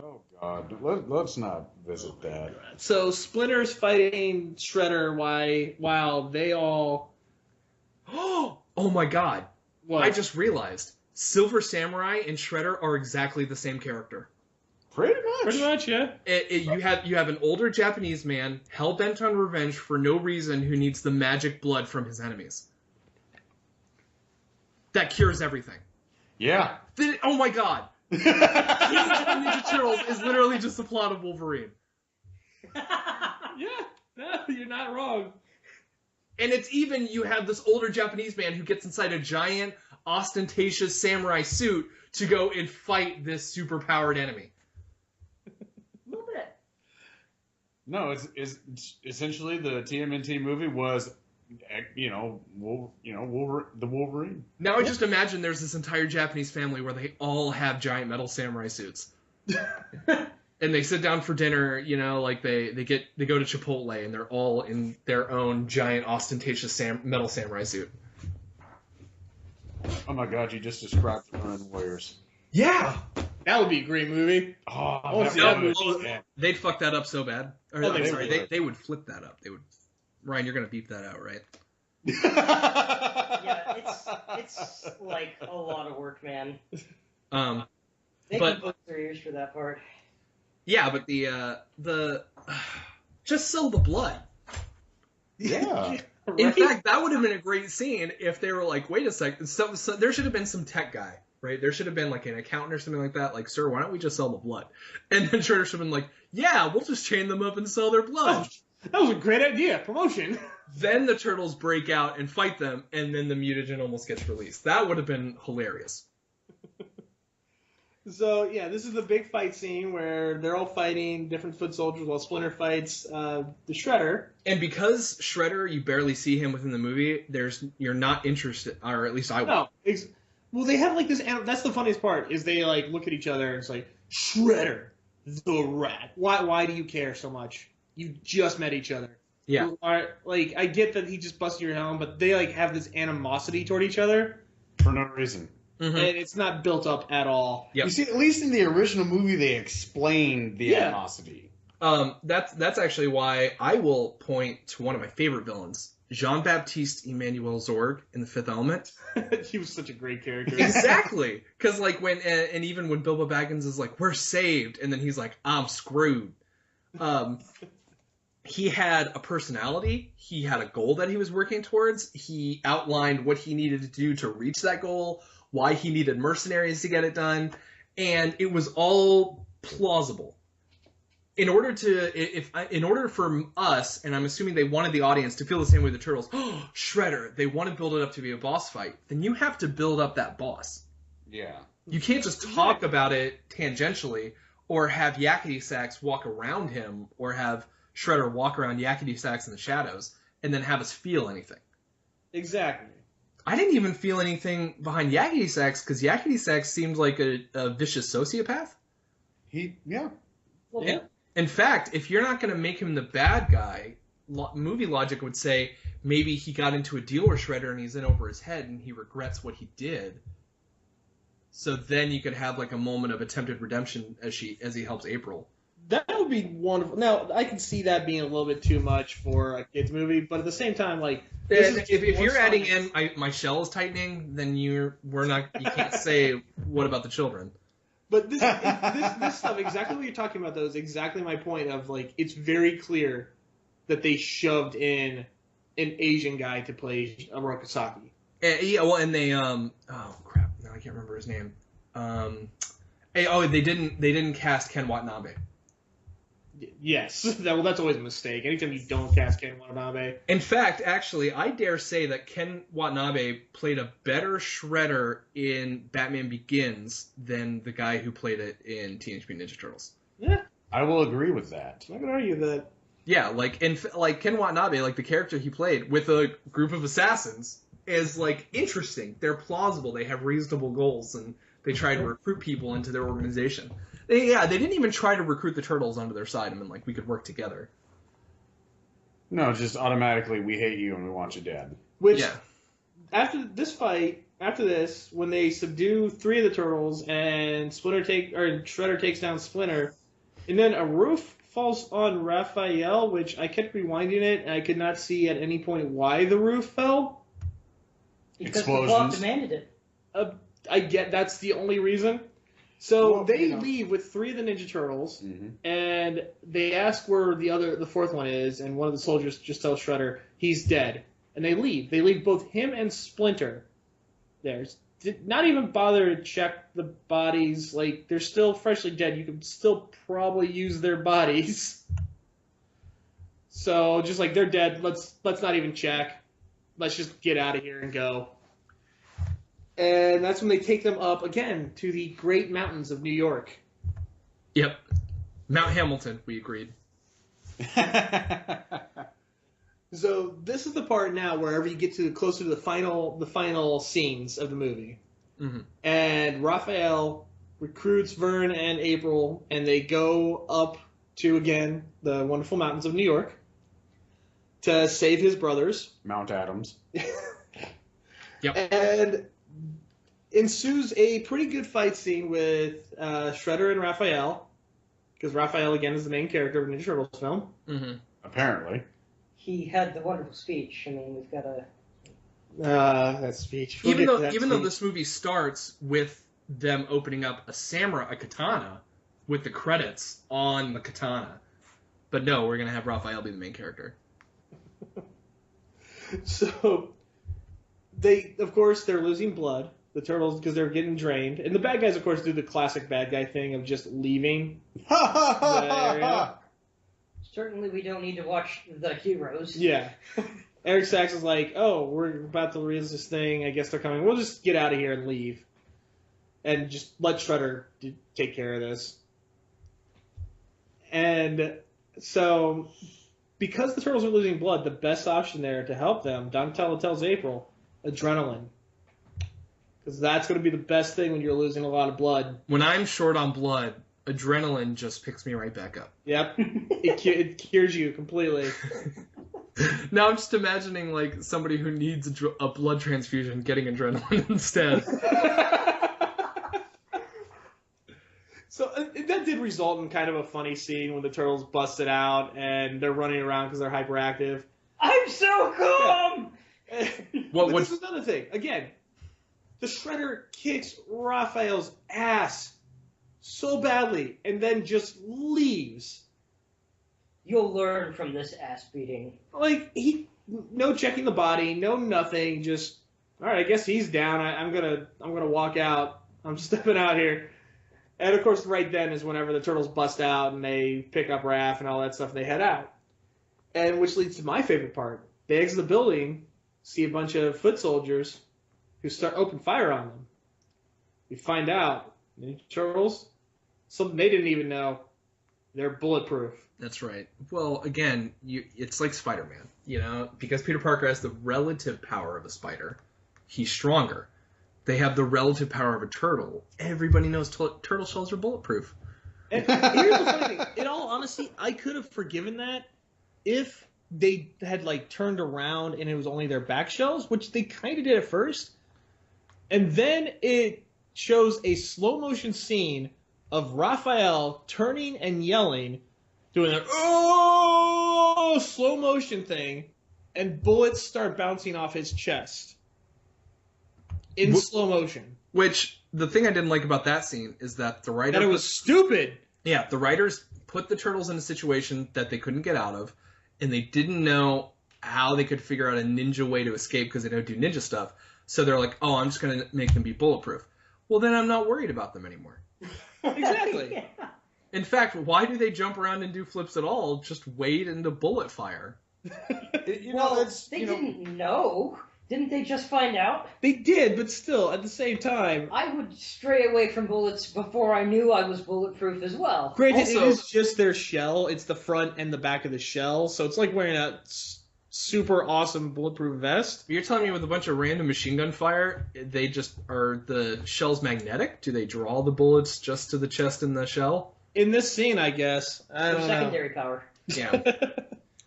Oh God, let's not visit that. So Splinter's fighting Shredder while they all... Oh my god. What? I just realized. Silver Samurai and Shredder are exactly the same character. Pretty much. Pretty much, yeah. You have an older Japanese man, hell-bent on revenge for no reason, who needs the magic blood from his enemies. That cures everything. Yeah. Oh my god. Teenage Mutant Ninja Turtles is literally just the plot of Wolverine. Yeah, no, you're not wrong. And it's even, you have this older Japanese man who gets inside a giant, ostentatious samurai suit to go and fight this super-powered enemy. a little bit. No, it's essentially the TMNT movie was, the Wolverine. Now I just imagine there's this entire Japanese family where they all have giant metal samurai suits. And they sit down for dinner, like they go to Chipotle and they're all in their own giant ostentatious metal samurai suit. Oh my God, you just described the Running Warriors. Yeah! That would be a great movie. Oh, They'd fuck that up so bad. Or, Oh, I'm they sorry, would. they would flip that up. They would. Ryan, you're gonna beep that out, right? Yeah, it's like a lot of work, man. They But- can book their ears for that part. Yeah, but the just sell the blood. Yeah. In Right? fact, that would have been a great scene if they were like, wait a second, so there should have been some tech guy, right? There should have been like an accountant or something like that, like, sir, why don't we just sell the blood? And then Shredder should have been like, yeah, we'll just chain them up and sell their blood. That was a great idea. Promotion. Then the turtles break out and fight them, and then the mutagen almost gets released. That would have been hilarious. So, yeah, this is the big fight scene where they're all fighting different foot soldiers while Splinter fights the Shredder. And because Shredder, you barely see him within the movie, you're not interested, or at least I was. No. Well, they have like this... That's the funniest part, is they like look at each other and it's like, Shredder, the rat. Why do you care so much? You just met each other. Yeah. You are, like, I get that he just busted your helm, but they like have this animosity toward each other, For no reason. Mm-hmm. and it's not built up at all. Yep. You see, at least in the original movie, they explained the animosity. That's actually why I will point to one of my favorite villains, Jean-Baptiste Emmanuel Zorg in The Fifth Element. He was such a great character. Exactly, because like and even when Bilbo Baggins is like, "We're saved," and then he's like, "I'm screwed." He had a personality. He had a goal that he was working towards. He outlined what he needed to do to reach that goal, why he needed mercenaries to get it done, and it was all plausible. In order for us, and I'm assuming they wanted the audience to feel the same way the Turtles, Shredder, they want to build it up to be a boss fight, then you have to build up that boss. Yeah. You can't just talk about it tangentially, or have Yakety Sax walk around him, or have Shredder walk around Yakety Sax in the shadows, and then have us feel anything. Exactly. I didn't even feel anything behind Yakety Sax, because Yakety Sax seems like a vicious sociopath. Yeah. Yeah. In fact, if you're not going to make him the bad guy, movie logic would say maybe he got into a deal with Shredder and he's in over his head and he regrets what he did. So then you could have like a moment of attempted redemption as he helps April. That would be wonderful. Now, I can see that being a little bit too much for a kids movie, but at the same time, like, If you're adding in my shell is tightening, then you can't say what about the children. But this stuff, exactly what you're talking about, though, is exactly my point of, like, it's very clear that they shoved in an Asian guy to play Orokosaki. And they oh crap, now I can't remember his name. Hey, oh, they didn't cast Ken Watanabe. Yes. That's always a mistake. Anytime you don't cast Ken Watanabe. In fact, actually, I dare say that Ken Watanabe played a better Shredder in Batman Begins than the guy who played it in Teenage Mutant Ninja Turtles. Yeah, I will agree with that. I'm not gonna argue that. Yeah, like Ken Watanabe, like the character he played with a group of assassins is like interesting. They're plausible. They have reasonable goals, and they try to recruit people into their organization. They didn't even try to recruit the Turtles onto their side. I mean, like we could work together. No, just automatically we hate you and we want you dead. Which Yeah. after this, when they subdue 3 of the Turtles and Shredder takes down Splinter, and then a roof falls on Raphael, which I kept rewinding it, and I could not see at any point why the roof fell. Because the plot demanded it. I get that's the only reason. So Well, they leave with 3 of the Ninja Turtles, and they ask where the 4th one is, and one of the soldiers just tells Shredder he's dead, and they leave. They leave both him and Splinter there. Did not even bother to check the bodies. Like, they're still freshly dead. You could still probably use their bodies. So just like they're dead, let's not even check. Let's just get out of here and go. And that's when they take them up again to the Great Mountains of New York. Yep. Mount Hamilton, we agreed. So this is the part now wherever you get to closer to the final scenes of the movie. Mm-hmm. And Raphael recruits Vern and April, and they go up to, again, the wonderful mountains of New York to save his brothers. Mount Adams. Yep. And ensues a pretty good fight scene with Shredder and Raphael, because Raphael, again, is the main character of a Ninja Turtles film. Mm-hmm. Apparently. He had the wonderful speech. I mean, we've got to... That speech. Even though this movie starts with them opening up a katana, with the credits on the katana. But no, we're going to have Raphael be the main character. So, of course, they're losing blood, the Turtles, because they're getting drained. And the bad guys, of course, do the classic bad guy thing of just leaving the area. Certainly we don't need to watch The Heroes. Yeah. Eric Sachs is like, oh, we're about to release this thing. I guess they're coming. We'll just get out of here and leave. And just let Shredder take care of this. And so, because the Turtles are losing blood, the best option there to help them, Donatello tells April, adrenaline. Because that's going to be the best thing when you're losing a lot of blood. When I'm short on blood, adrenaline just picks me right back up. Yep. It cures you completely. Now I'm just imagining like somebody who needs a blood transfusion getting adrenaline instead. So that did result in kind of a funny scene when the Turtles busted out and they're running around because they're hyperactive. I'm so calm! Yeah. But this is another thing. Again, the Shredder kicks Raphael's ass so badly and then just leaves. You'll learn from this ass beating. Like, no checking the body, no nothing, just, all right, I guess he's down. I'm gonna walk out. I'm stepping out here. And of course, right then is whenever the Turtles bust out and they pick up Raph and all that stuff, and they head out. And which leads to my favorite part. They exit the building, see a bunch of foot soldiers who start open fire on them. We find out, Ninja Turtles, something they didn't even know, they're bulletproof. That's right. Well, again, it's like Spider-Man, you know, because Peter Parker has the relative power of a spider, he's stronger. They have the relative power of a turtle. Everybody knows turtle shells are bulletproof. And here's the funny thing. In all honesty, I could have forgiven that if they had, like, turned around and it was only their back shells, which they kind of did at first. And then it shows a slow-motion scene of Raphael turning and yelling, doing that slow-motion thing, and bullets start bouncing off his chest. In slow motion. Which, the thing I didn't like about that scene is that the writer... That it was stupid! Yeah, the writers put the Turtles in a situation that they couldn't get out of, and they didn't know how they could figure out a ninja way to escape because they don't do ninja stuff. So they're like, oh, I'm just going to make them be bulletproof. Well, then I'm not worried about them anymore. Exactly. Yeah. In fact, why do they jump around and do flips at all? Just wade into bullet fire. Well, they didn't know. Didn't they just find out? They did, but still, at the same time. I would stray away from bullets before I knew I was bulletproof as well. Granted, Also- it is just their shell. It's the front and the back of the shell, so it's like wearing a super awesome bulletproof vest. You're telling me with a bunch of random machine gun fire, they just are the shells magnetic? Do they draw the bullets just to the chest and the shell? In this scene, I guess. I For don't know. secondary power. Yeah.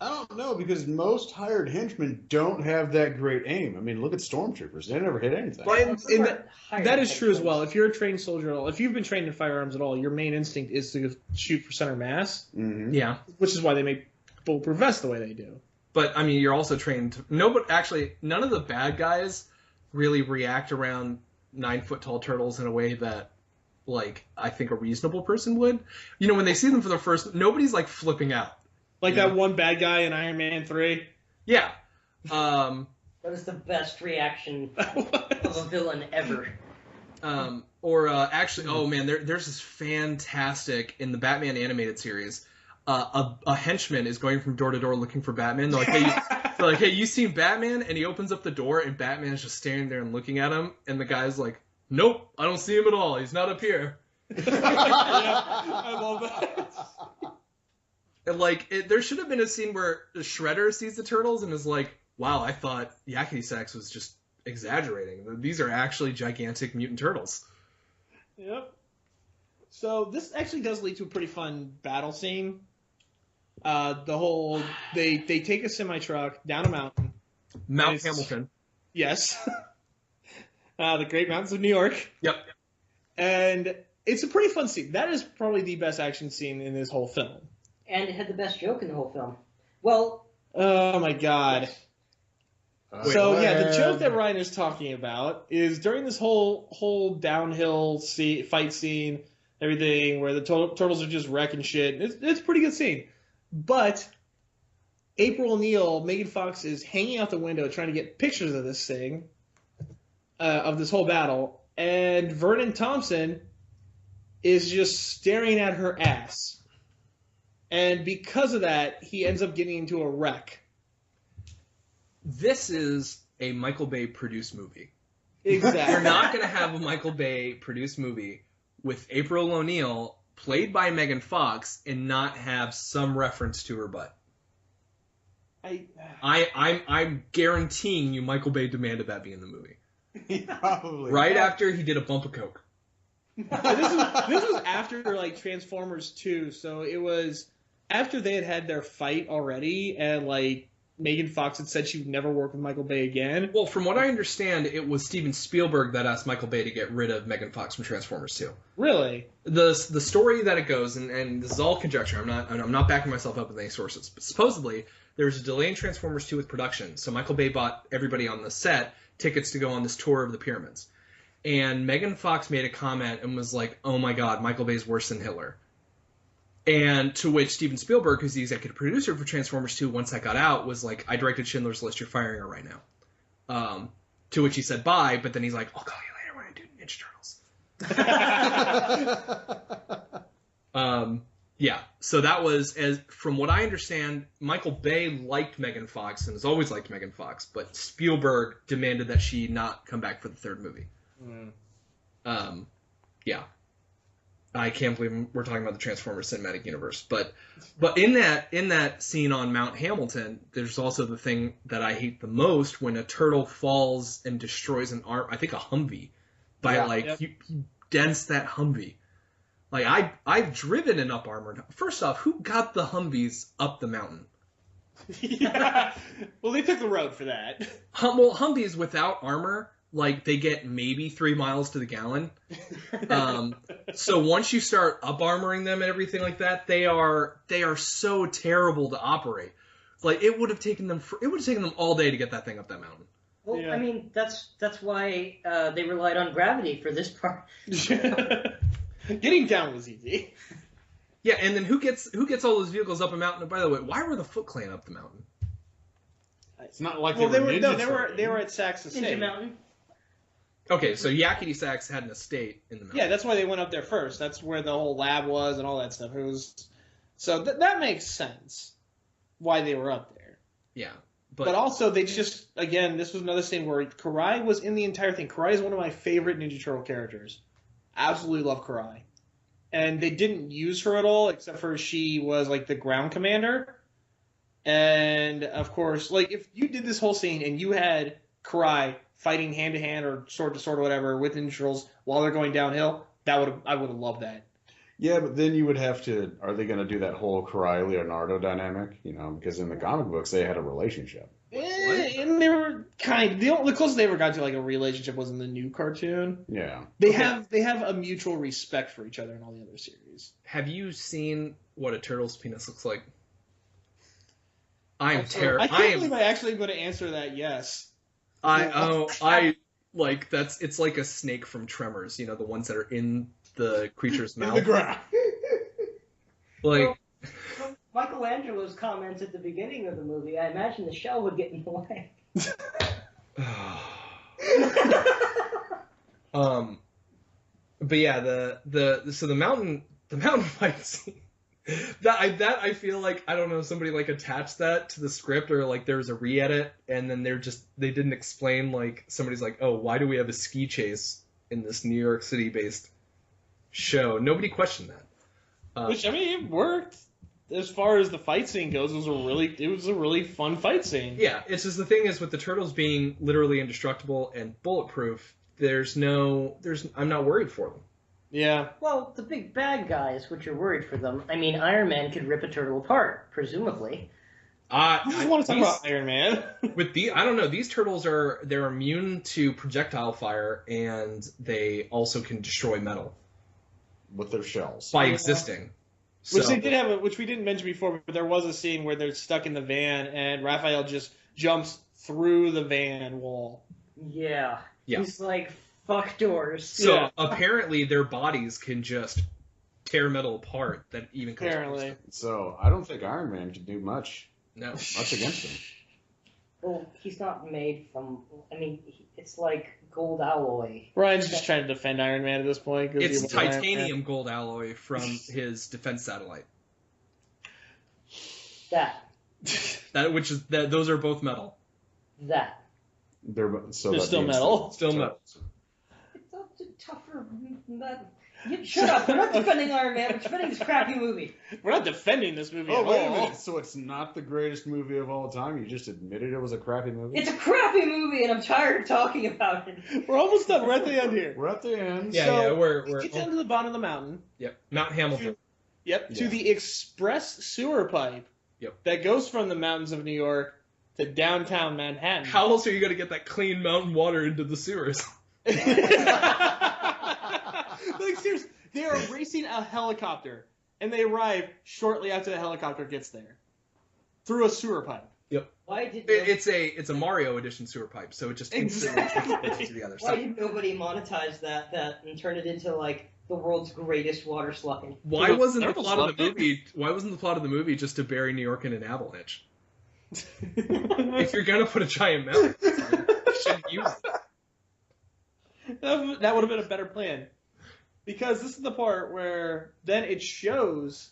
I don't know, because most hired henchmen don't have that great aim. I mean, look at stormtroopers; they never hit anything. Well, and Those aren't hired that is true as henchmen. well. If you're a trained soldier at all, if you've been trained in firearms at all, your main instinct is to shoot for center mass, Mhm. Yeah. which is why they make bulletproof vests the way they do. But, I mean, you're also trained... none of the bad guys really react around 9-foot tall turtles in a way that, like, I think a reasonable person would. You know, when they see them for the first... Nobody's, like, flipping out. Like Yeah. that one bad guy in Iron Man 3. Yeah. That is the best reaction of a villain ever. Actually, oh man, there's this fantastic in the Batman animated series. A henchman is going from door to door looking for Batman. They're like, hey, you seen Batman? And he opens up the door, and Batman is just standing there and looking at him. And the guy's like, nope, I don't see him at all. He's not up here. Yeah, I love that. And like, there should have been a scene where the Shredder sees the turtles and is like, wow, I thought Yakety Sax was just exaggerating. These are actually gigantic mutant turtles. Yep. So this actually does lead to a pretty fun battle scene. The whole they take a semi truck down a mountain. Mount It's- Hamilton. Yes. The Great Mountains of New York. Yep. And it's a pretty fun scene. That is probably the best action scene in this whole film. And it had the best joke in the whole film. Well, Oh my god. So yeah, the joke that Ryan is talking about is during this whole downhill fight scene, everything where the turtles are just wrecking shit. It's a pretty good scene, but April O'Neil, Megan Fox is hanging out the window trying to get pictures of this thing, of this whole battle, and Vernon Thompson is just staring at her ass, and because of that, he ends up getting into a wreck. This is a Michael Bay produced movie. Exactly. You're not going to have a Michael Bay produced movie with April O'Neil played by Megan Fox and not have some reference to her butt. I'm guaranteeing you Michael Bay demanded that be in the movie. Probably. Right after he did a bump of coke. this was after like Transformers 2, so it was after they had their fight already, and like Megan Fox had said she would never work with Michael Bay again. Well, from what I understand, it was Steven Spielberg that asked Michael Bay to get rid of Megan Fox from Transformers 2. Really? The story that it goes, and this is all conjecture. I'm not backing myself up with any sources. But supposedly, there was a delay in Transformers 2 with production, so Michael Bay bought everybody on the set tickets to go on this tour of the pyramids. And Megan Fox made a comment and was like, "Oh my God, Michael Bay's worse than Hitler." And to which Steven Spielberg, who's the executive producer for Transformers 2, once that got out, was like, "I directed Schindler's List. You're firing her right now." To which he said bye, but then he's like, "I'll call you later when I do Ninja Turtles." Yeah, so that was, as from what I understand, Michael Bay liked Megan Fox and has always liked Megan Fox, but Spielberg demanded that she not come back for the third movie. Yeah. I can't believe we're talking about the Transformers cinematic universe, but in that scene on Mount Hamilton, there's also the thing that I hate the most when a turtle falls and destroys an a Humvee by he dents that Humvee. Like I've driven an up armored. First off, who got the Humvees up the mountain? Yeah. Well, they took the road for that. Humvees without armor, like they get maybe 3 miles to the gallon. So once you start up armoring them and everything like that, they are so terrible to operate. Like it would have taken them all day to get that thing up that mountain. Well, Yeah. I mean, that's why they relied on gravity for this part. Getting down was easy. Yeah, and then who gets all those vehicles up a mountain? And by the way, why were the Foot Clan up the mountain? It's not like Well, they were they ninjas. were at Saxon Ninja State. Mountain. Okay, so Yakety Sax had an estate in the mountain. Yeah, that's why they went up there first. That's where the whole lab was and all that stuff. It was so that makes sense why they were up there. Yeah. But also, they just, again, this was another scene where Karai was in the entire thing. Karai is one of my favorite Ninja Turtle characters. Absolutely love Karai. And they didn't use her at all, except for she was, like, the ground commander. And, of course, like, if you did this whole scene and you had Karai fighting hand-to-hand or sword-to-sword or whatever with Ninja Turtles while they're going downhill, I would have loved that. Yeah, but then you would have to. Are they going to do that whole Karai Leonardo dynamic? You know, because in the comic books they had a relationship. And they were the closest they ever got to like a relationship was in the new cartoon. Yeah, they have a mutual respect for each other in all the other series. Have you seen what a turtle's penis looks like? I can't believe I actually am going to answer that yes. It's like a snake from Tremors. You know, the ones that are in the creature's mouth. In the ground. Like. From Michelangelo's comments at the beginning of the movie, I imagine the shell would get in the way. But yeah, the mountain fight scene. That I feel like, I don't know, somebody like attached that to the script, or like there was a re-edit and then they didn't explain, like somebody's like, oh, why do we have a ski chase in this New York City based show? Nobody questioned that. Which, I mean, it worked. As far as the fight scene goes, it was a really fun fight scene. Yeah, it's just the thing is with the turtles being literally indestructible and bulletproof, I'm not worried for them. Yeah. Well, the big bad guys, which are worried for them. I mean, Iron Man could rip a turtle apart, presumably. I just want to talk about Iron Man. I don't know. These turtles they're immune to projectile fire, and they also can destroy metal with their shells by existing. Which they did have, which we didn't mention before, but there was a scene where they're stuck in the van, and Raphael just jumps through the van wall. Yeah. He's like, fuck doors. So apparently their bodies can just tear metal apart. That even comes apparently. So I don't think Iron Man can do much. No, much against him. Well, he's not made from. I mean, it's like gold alloy. Ryan's just trying to defend Iron Man at this point. It's titanium gold alloy from his defense satellite. Those are both metal. They're still metal. Still metal. It's tougher. Shut up! We're not defending Iron Man. We're defending this crappy movie. We're not defending this movie at wait all. a minute. So it's not the greatest movie of all time? You just admitted it was a crappy movie? It's a crappy movie, and I'm tired of talking about it. We're almost done. We're at the end here. We're at the end. Yeah, we're it gets down to the bottom of the mountain. Yep. Mount Hamilton. To the express sewer pipe. Yep. That goes from the mountains of New York to downtown Manhattan. How else are you going to get that clean mountain water into the sewers? Like, seriously, they are racing a helicopter, and they arrive shortly after the helicopter gets there. Through a sewer pipe. Yep. It's a Mario edition sewer pipe, so it just instantly transports to the other side. Why did nobody monetize that and turn it into, like, the world's greatest water slugging? Why wasn't the plot of the movie just to bury New York in an avalanche? If you're gonna put a giant mountain, you shouldn't use it. That would have been a better plan. Because this is the part where then it shows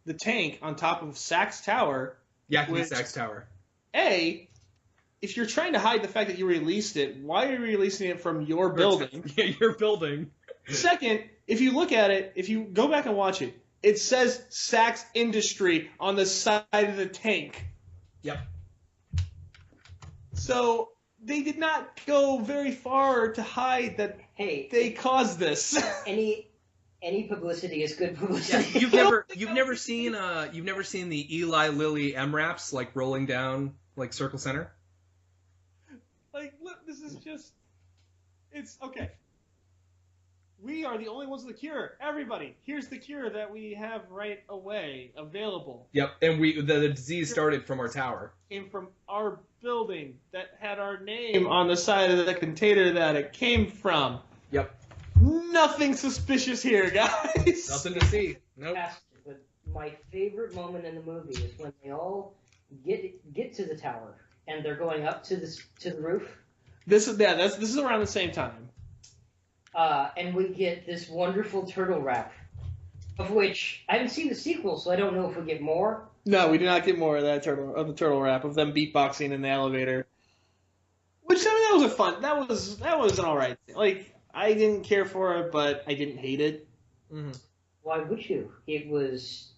the tank on top of Sax Tower. Yakety Sax Tower. If you're trying to hide the fact that you released it, why are you releasing it from your building? Yeah, your building. Second, if you look at it, if you go back and watch it, it says Sax Industry on the side of the tank. Yep. So they did not go very far to hide that they caused this. Any publicity is good publicity. Yeah, you've never seen the Eli Lilly MRAPs like rolling down like Circle Center? Like, look, this is just it's okay. We are the only ones with the cure. Everybody, here's the cure that we have right away available. Yep, and the disease started from our tower. Came from our building that had our name on the side of the container that it came from. Yep. Nothing suspicious here, guys. Nothing to see. Nope. But my favorite moment in the movie is when they all get to the tower and they're going up to the roof. This is around the same time. and we get this wonderful turtle rap, of which I haven't seen the sequel, so I don't know if we get more. No, we do not get more of the turtle rap of them beatboxing in the elevator. Which, I mean, that was a fun. That was an alright thing. Like, I didn't care for it, but I didn't hate it. Mm-hmm. Why would you? It was.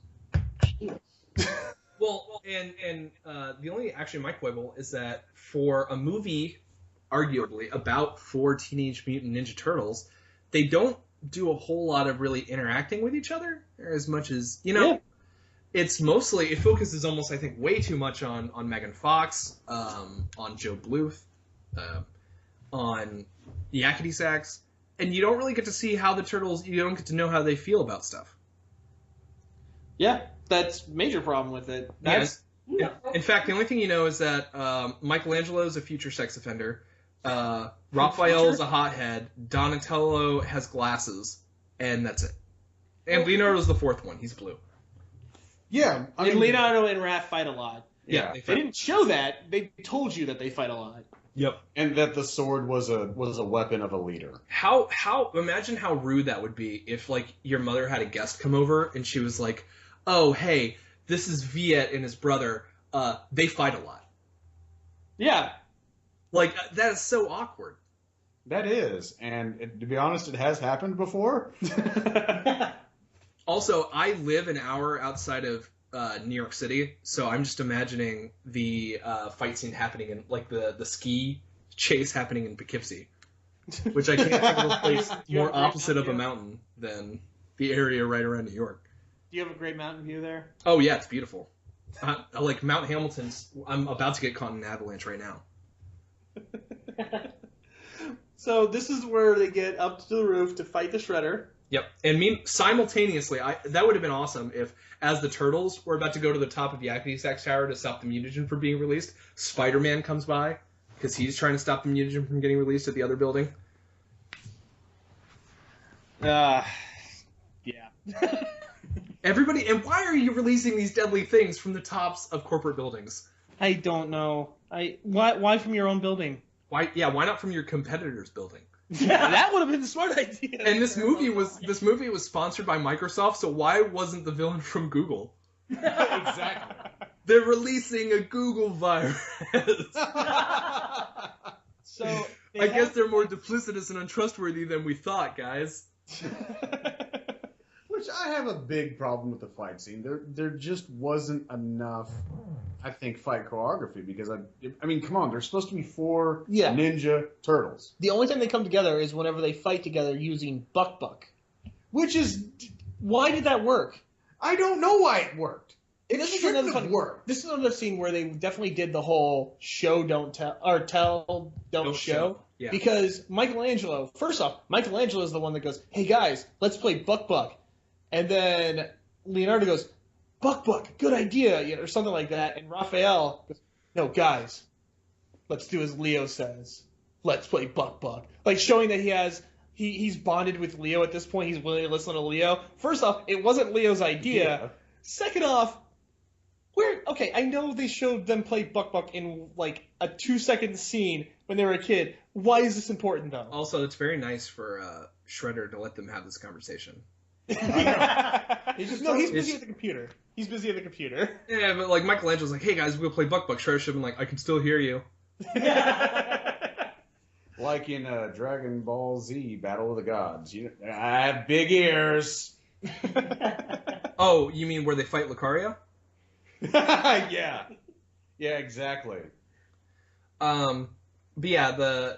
Well, and the only actually my quibble is that for a movie, arguably about 4 Teenage Mutant Ninja Turtles, they don't do a whole lot of really interacting with each other as much as It's mostly it focuses almost I think way too much on Megan Fox, on Joe Bluth, on Yakety Sax, and you don't really get to see how the turtles. You don't get to know how they feel about stuff. Yeah, that's a major problem with it. Yes. In fact, the only thing you know is that Michelangelo is a future sex offender. Raphael is a hothead. Donatello has glasses, and that's it. And Leonardo's the 4th one. He's blue. Yeah, I mean, And Leonardo and Raph fight a lot. Yeah, They didn't show that. They told you that they fight a lot. Yep. and that the sword was a weapon of a leader. How imagine how rude that would be if like your mother had a guest come over and she was like, "Oh, hey, this is Viet and his brother. They fight a lot." Yeah. Like that is so awkward. That is, and to be honest, it has happened before. Also, I live an hour outside of New York City, so I'm just imagining the fight scene happening in like the ski chase happening in Poughkeepsie, which I can't think of a place more opposite of a mountain than the area right around New York. Do you have a great mountain view there? Oh yeah, it's beautiful. Like Mount Hamilton's. I'm about to get caught in an avalanche right now. So this is where they get up to the roof to fight the Shredder. Yep, and simultaneously, that would have been awesome if, as the Turtles were about to go to the top of Yakety Sax Tower to stop the mutagen from being released, Spider-Man comes by because he's trying to stop the mutagen from getting released at the other building. Yeah. Everybody, and why are you releasing these deadly things from the tops of corporate buildings? I don't know. Why from your own building? Why not from your competitor's building? Yeah, that would have been a smart idea. And this movie was sponsored by Microsoft, so why wasn't the villain from Google? Exactly. They're releasing a Google virus. So I guess they're more duplicitous and untrustworthy than we thought, guys. Which I have a big problem with the fight scene. There just wasn't enough, I think, fight choreography because I mean, come on, there's supposed to be 4 Ninja Turtles. The only time they come together is whenever they fight together using Buck. Which is, Why did that work? I don't know why it worked. It This is shouldn't another have fun- worked. This is another scene where they definitely did the whole show don't tell or tell don't show. Yeah. Because Michelangelo, first off, Michelangelo is the one that goes, "Hey guys, let's play Buck," and then Leonardo goes, "Buck, good idea," or something like that, and Raphael goes, "No, guys, let's do as Leo says. Let's play Buck," like showing that he's bonded with Leo at this point. He's willing to listen to Leo. First off, it wasn't Leo's idea. Yeah. Second off, I know they showed them play Buck in like a 2-second scene when they were a kid. Why is this important though? Also, it's very nice for Shredder to let them have this conversation. He's busy at the computer. Yeah, but like Michelangelo's like, "Hey guys, we'll play Buck." Shredder should have been like, "I can still hear you." Like in Dragon Ball Z, Battle of the Gods. I have big ears. Oh, you mean where they fight Lucario? Yeah, exactly. But yeah,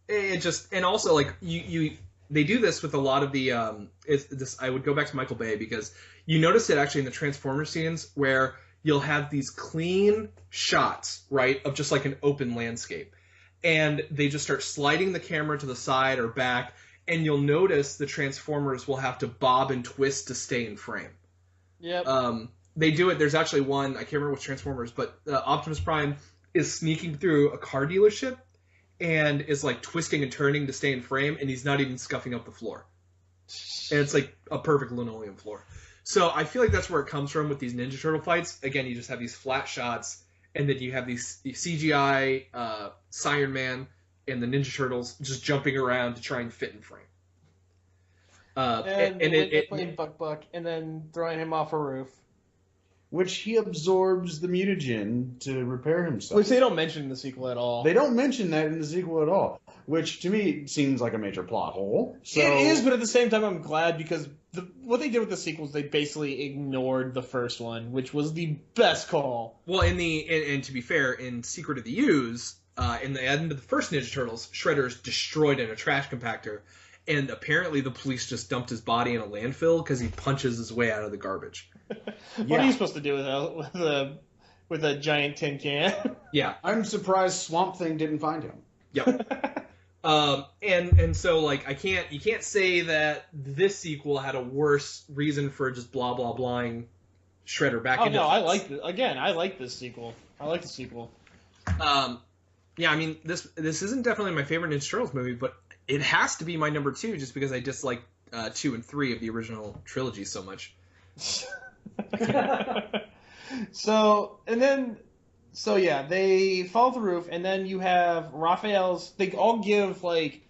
it just, and also like they do this with a lot of the I would go back to Michael Bay because you notice it actually in the Transformers scenes where you'll have these clean shots, right, of just like an open landscape, and they just start sliding the camera to the side or back, and you'll notice the Transformers will have to bob and twist to stay in frame. Yep. They do it. There's actually one, I can't remember which Transformers, but Optimus Prime is sneaking through a car dealership and is like twisting and turning to stay in frame, and he's not even scuffing up the floor. And it's like a perfect linoleum floor. So I feel like that's where it comes from with these Ninja Turtle fights. Again, you just have these flat shots, and then you have these CGI Iron Man and the Ninja Turtles just jumping around to try and fit in frame. And playing Buck and then throwing him off a roof. Which he absorbs the mutagen to repair himself. Which they don't mention in the sequel at all. They don't mention that in the sequel at all, which to me seems like a major plot hole. So... It is, but at the same time, I'm glad because what they did with the sequels, they basically ignored the first one, which was the best call. Well, and to be fair, in Secret of the Ooze, in the end of the first Ninja Turtles, Shredder's destroyed in a trash compactor, and apparently the police just dumped his body in a landfill because he punches his way out of the garbage. What are you supposed to do with a giant tin can? Yeah, I'm surprised Swamp Thing didn't find him. Yep. And so like you can't say that this sequel had a worse reason for just blah blah blahing Shredder back into. I like it. Again, I like this sequel. I like the sequel. Yeah, I mean this isn't definitely my favorite Ninja Turtles movie, but it has to be my number 2 just because I dislike 2 and 3 of the original trilogy so much. So yeah, they fall off the roof, and then you have Raphael's. They all give like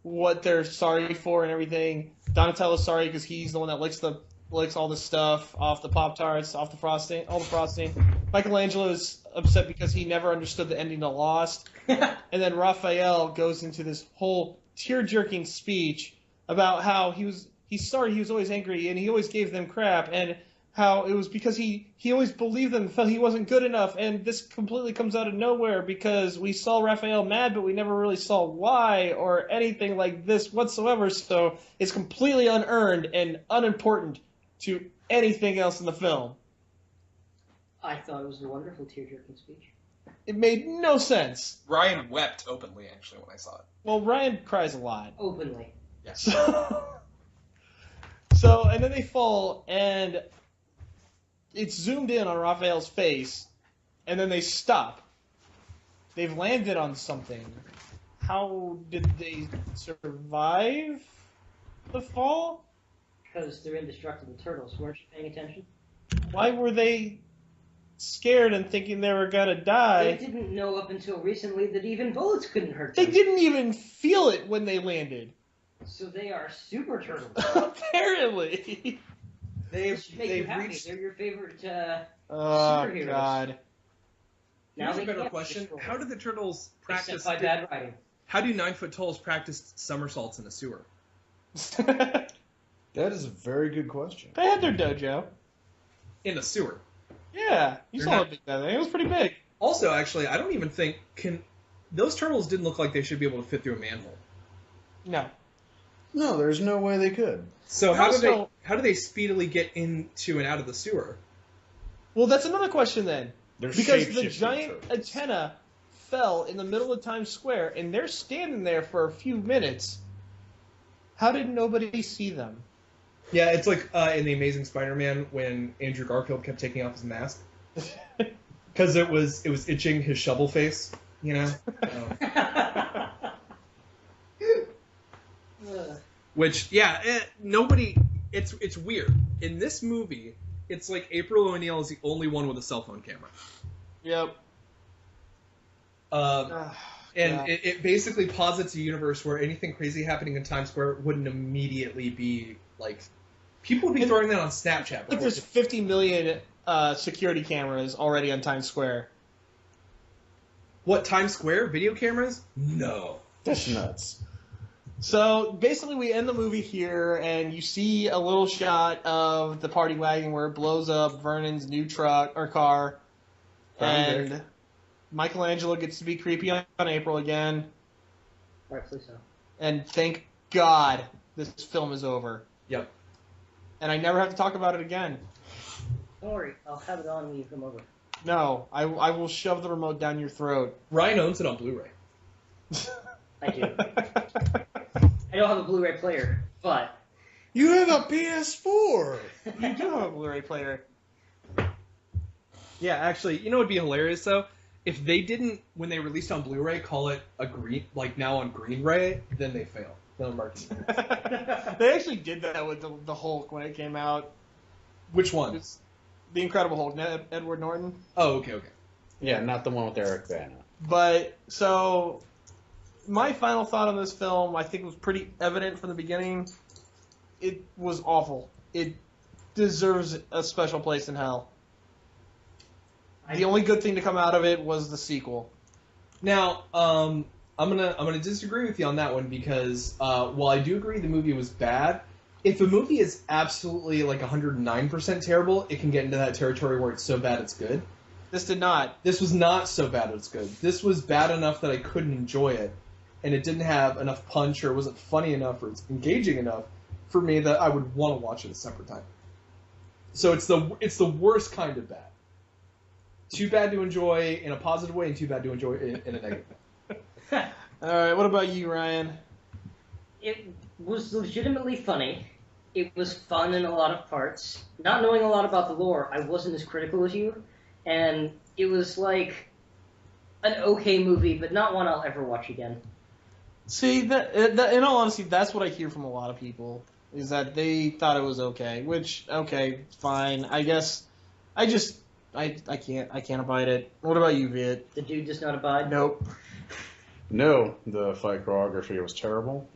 what they're sorry for and everything. Donatello's sorry because he's the one that licks all the stuff off the Pop-Tarts, off the frosting, all the frosting. Michelangelo's upset because he never understood the ending to Lost, and then Raphael goes into this whole tear-jerking speech about how he's sorry, he was always angry, and he always gave them crap, and how it was because he always believed them, felt he wasn't good enough, and this completely comes out of nowhere because we saw Raphael mad, but we never really saw why or anything like this whatsoever, so it's completely unearned and unimportant to anything else in the film. I thought it was a wonderful tear-jerking speech. It made no sense. Ryan wept openly, actually, when I saw it. Well, Ryan cries a lot. Openly. Yeah. So, and then they fall, and it's zoomed in on Raphael's face, and then they stop. They've landed on something. How did they survive the fall? Because they're indestructible turtles. Weren't you paying attention? Why were they scared and thinking they were gonna die? They didn't know up until recently that even bullets couldn't hurt They them. didn't even feel it when they landed. So they are super turtles. Apparently. It should make you happy. They're your favorite Oh, superheroes. God. Now Here's they a better can't question. destroy How do the turtles practice... Except by bad writing. How do 9-foot tolls practice somersaults in a sewer? That is a very good question. They had their dojo. In a sewer. Yeah, you They're saw not- how big that thing. It was pretty big. Also, actually, I don't even think... Those turtles didn't look like they should be able to fit through a manhole. No. No, there's no way they could. So how Also- do they speedily get into and out of the sewer? Well, that's another question then. They're Because the shape-shifting giant turtles. antenna fell in the middle of Times Square, and they're standing there for a few minutes. How did nobody see them? Yeah, it's like in The Amazing Spider-Man when Andrew Garfield kept taking off his mask. Because it was itching his shovel face, you know? Which, yeah, nobody... It's weird. In this movie, it's like April O'Neil is the only one with a cell phone camera. Yep. And it basically posits a universe where anything crazy happening in Times Square wouldn't immediately be, like... People would be throwing that on Snapchat. Like there's 50 million security cameras already on Times Square. What, Times Square? Video cameras? No. That's nuts. So basically, we end the movie here, and you see a little shot of the party wagon where it blows up Vernon's new truck or car, and Michelangelo gets to be creepy on April again. Rightfully so. And thank God this film is over. Yep. And I never have to talk about it again. Don't worry, I'll have it on when you come over. No, I will shove the remote down your throat. Ryan owns it on Blu-ray. I do. I don't have a Blu-ray player, but... You have a PS4! You do have a Blu-ray player. Yeah, actually, you know what would be hilarious, though? If they didn't, when they released on Blu-ray, call it a green, like now on Green-Ray, then they fail. No marketing. They actually did that with the Hulk when it came out. Which one? It's the Incredible Hulk, Edward Norton. Oh, okay. Yeah, not the one with Eric Bana. But, so, my final thought on this film, I think, was pretty evident from the beginning. It was awful. It deserves a special place in hell. The only good thing to come out of it was the sequel. Now, I'm gonna disagree with you on that one because while I do agree the movie was bad, if a movie is absolutely like 109% terrible, it can get into that territory where it's so bad it's good. This did not. This was not so bad it's good. This was bad enough that I couldn't enjoy it, and it didn't have enough punch or wasn't funny enough or it's engaging enough for me that I would want to watch it a separate time. So it's the worst kind of bad. Too bad to enjoy in a positive way and too bad to enjoy in a negative way. All right, what about you, Ryan? It was legitimately funny. It was fun in a lot of parts. Not knowing a lot about the lore, I wasn't as critical as you, and it was like an okay movie, but not one I'll ever watch again. See, that in all honesty, that's what I hear from a lot of people, is that they thought it was okay, which, okay, fine. I guess I can't abide it. What about you, Viet? The dude does not abide? Nope. No, the fight choreography was terrible.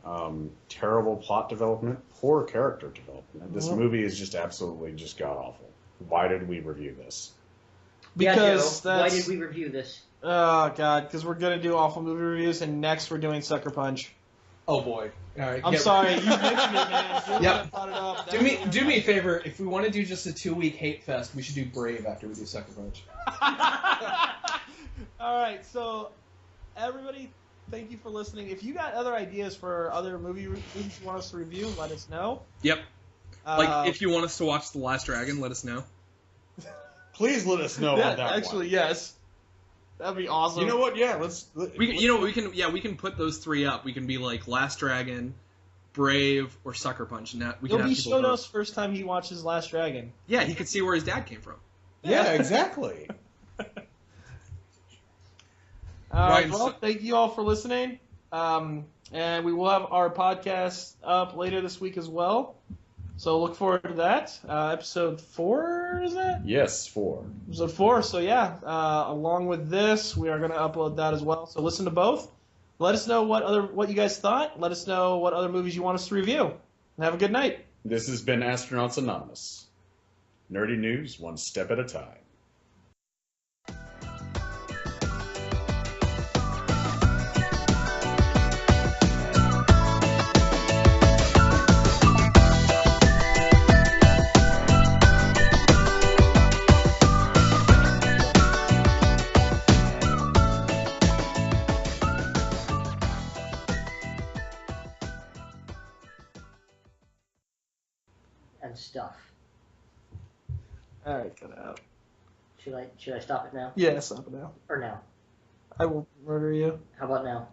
Terrible plot development, poor character development. This movie is just absolutely just god awful. Why did we review this? Because Joe, why did we review this? Oh god, because we're gonna do awful movie reviews, and next we're doing Sucker Punch. Oh boy! All right, I'm sorry, you mentioned it, man. You're the one that brought it up. Do me a favor. If we want to do just a 2-week hate fest, we should do Brave after we do Sucker Punch. All right, so everybody, thank you for listening. If you got other ideas for other movies you want us to review, let us know. Yep. Like if you want us to watch The Last Dragon, let us know. Please let us know on that actually, one. yes. That'd be awesome. You know what? Yeah, We can put those three up. We can be like Last Dragon, Brave, or Sucker Punch. And we can He'll have be people showing vote. us first time he watches Last Dragon. Yeah, he could see where his dad came from. Yeah, exactly. All right, Ryan, well, thank you all for listening. And we will have our podcast up later this week as well. So look forward to that. Episode 4, is that? Yes, 4. Episode 4. So yeah, along with this, we are going to upload that as well. So listen to both. Let us know what you guys thought. Let us know what other movies you want us to review. And have a good night. This has been Astronauts Anonymous. Nerdy news, one step at a time. And stuff. All right, cut it out. Should I stop it now? Yeah, stop it now. Or now? I will murder you. How about now?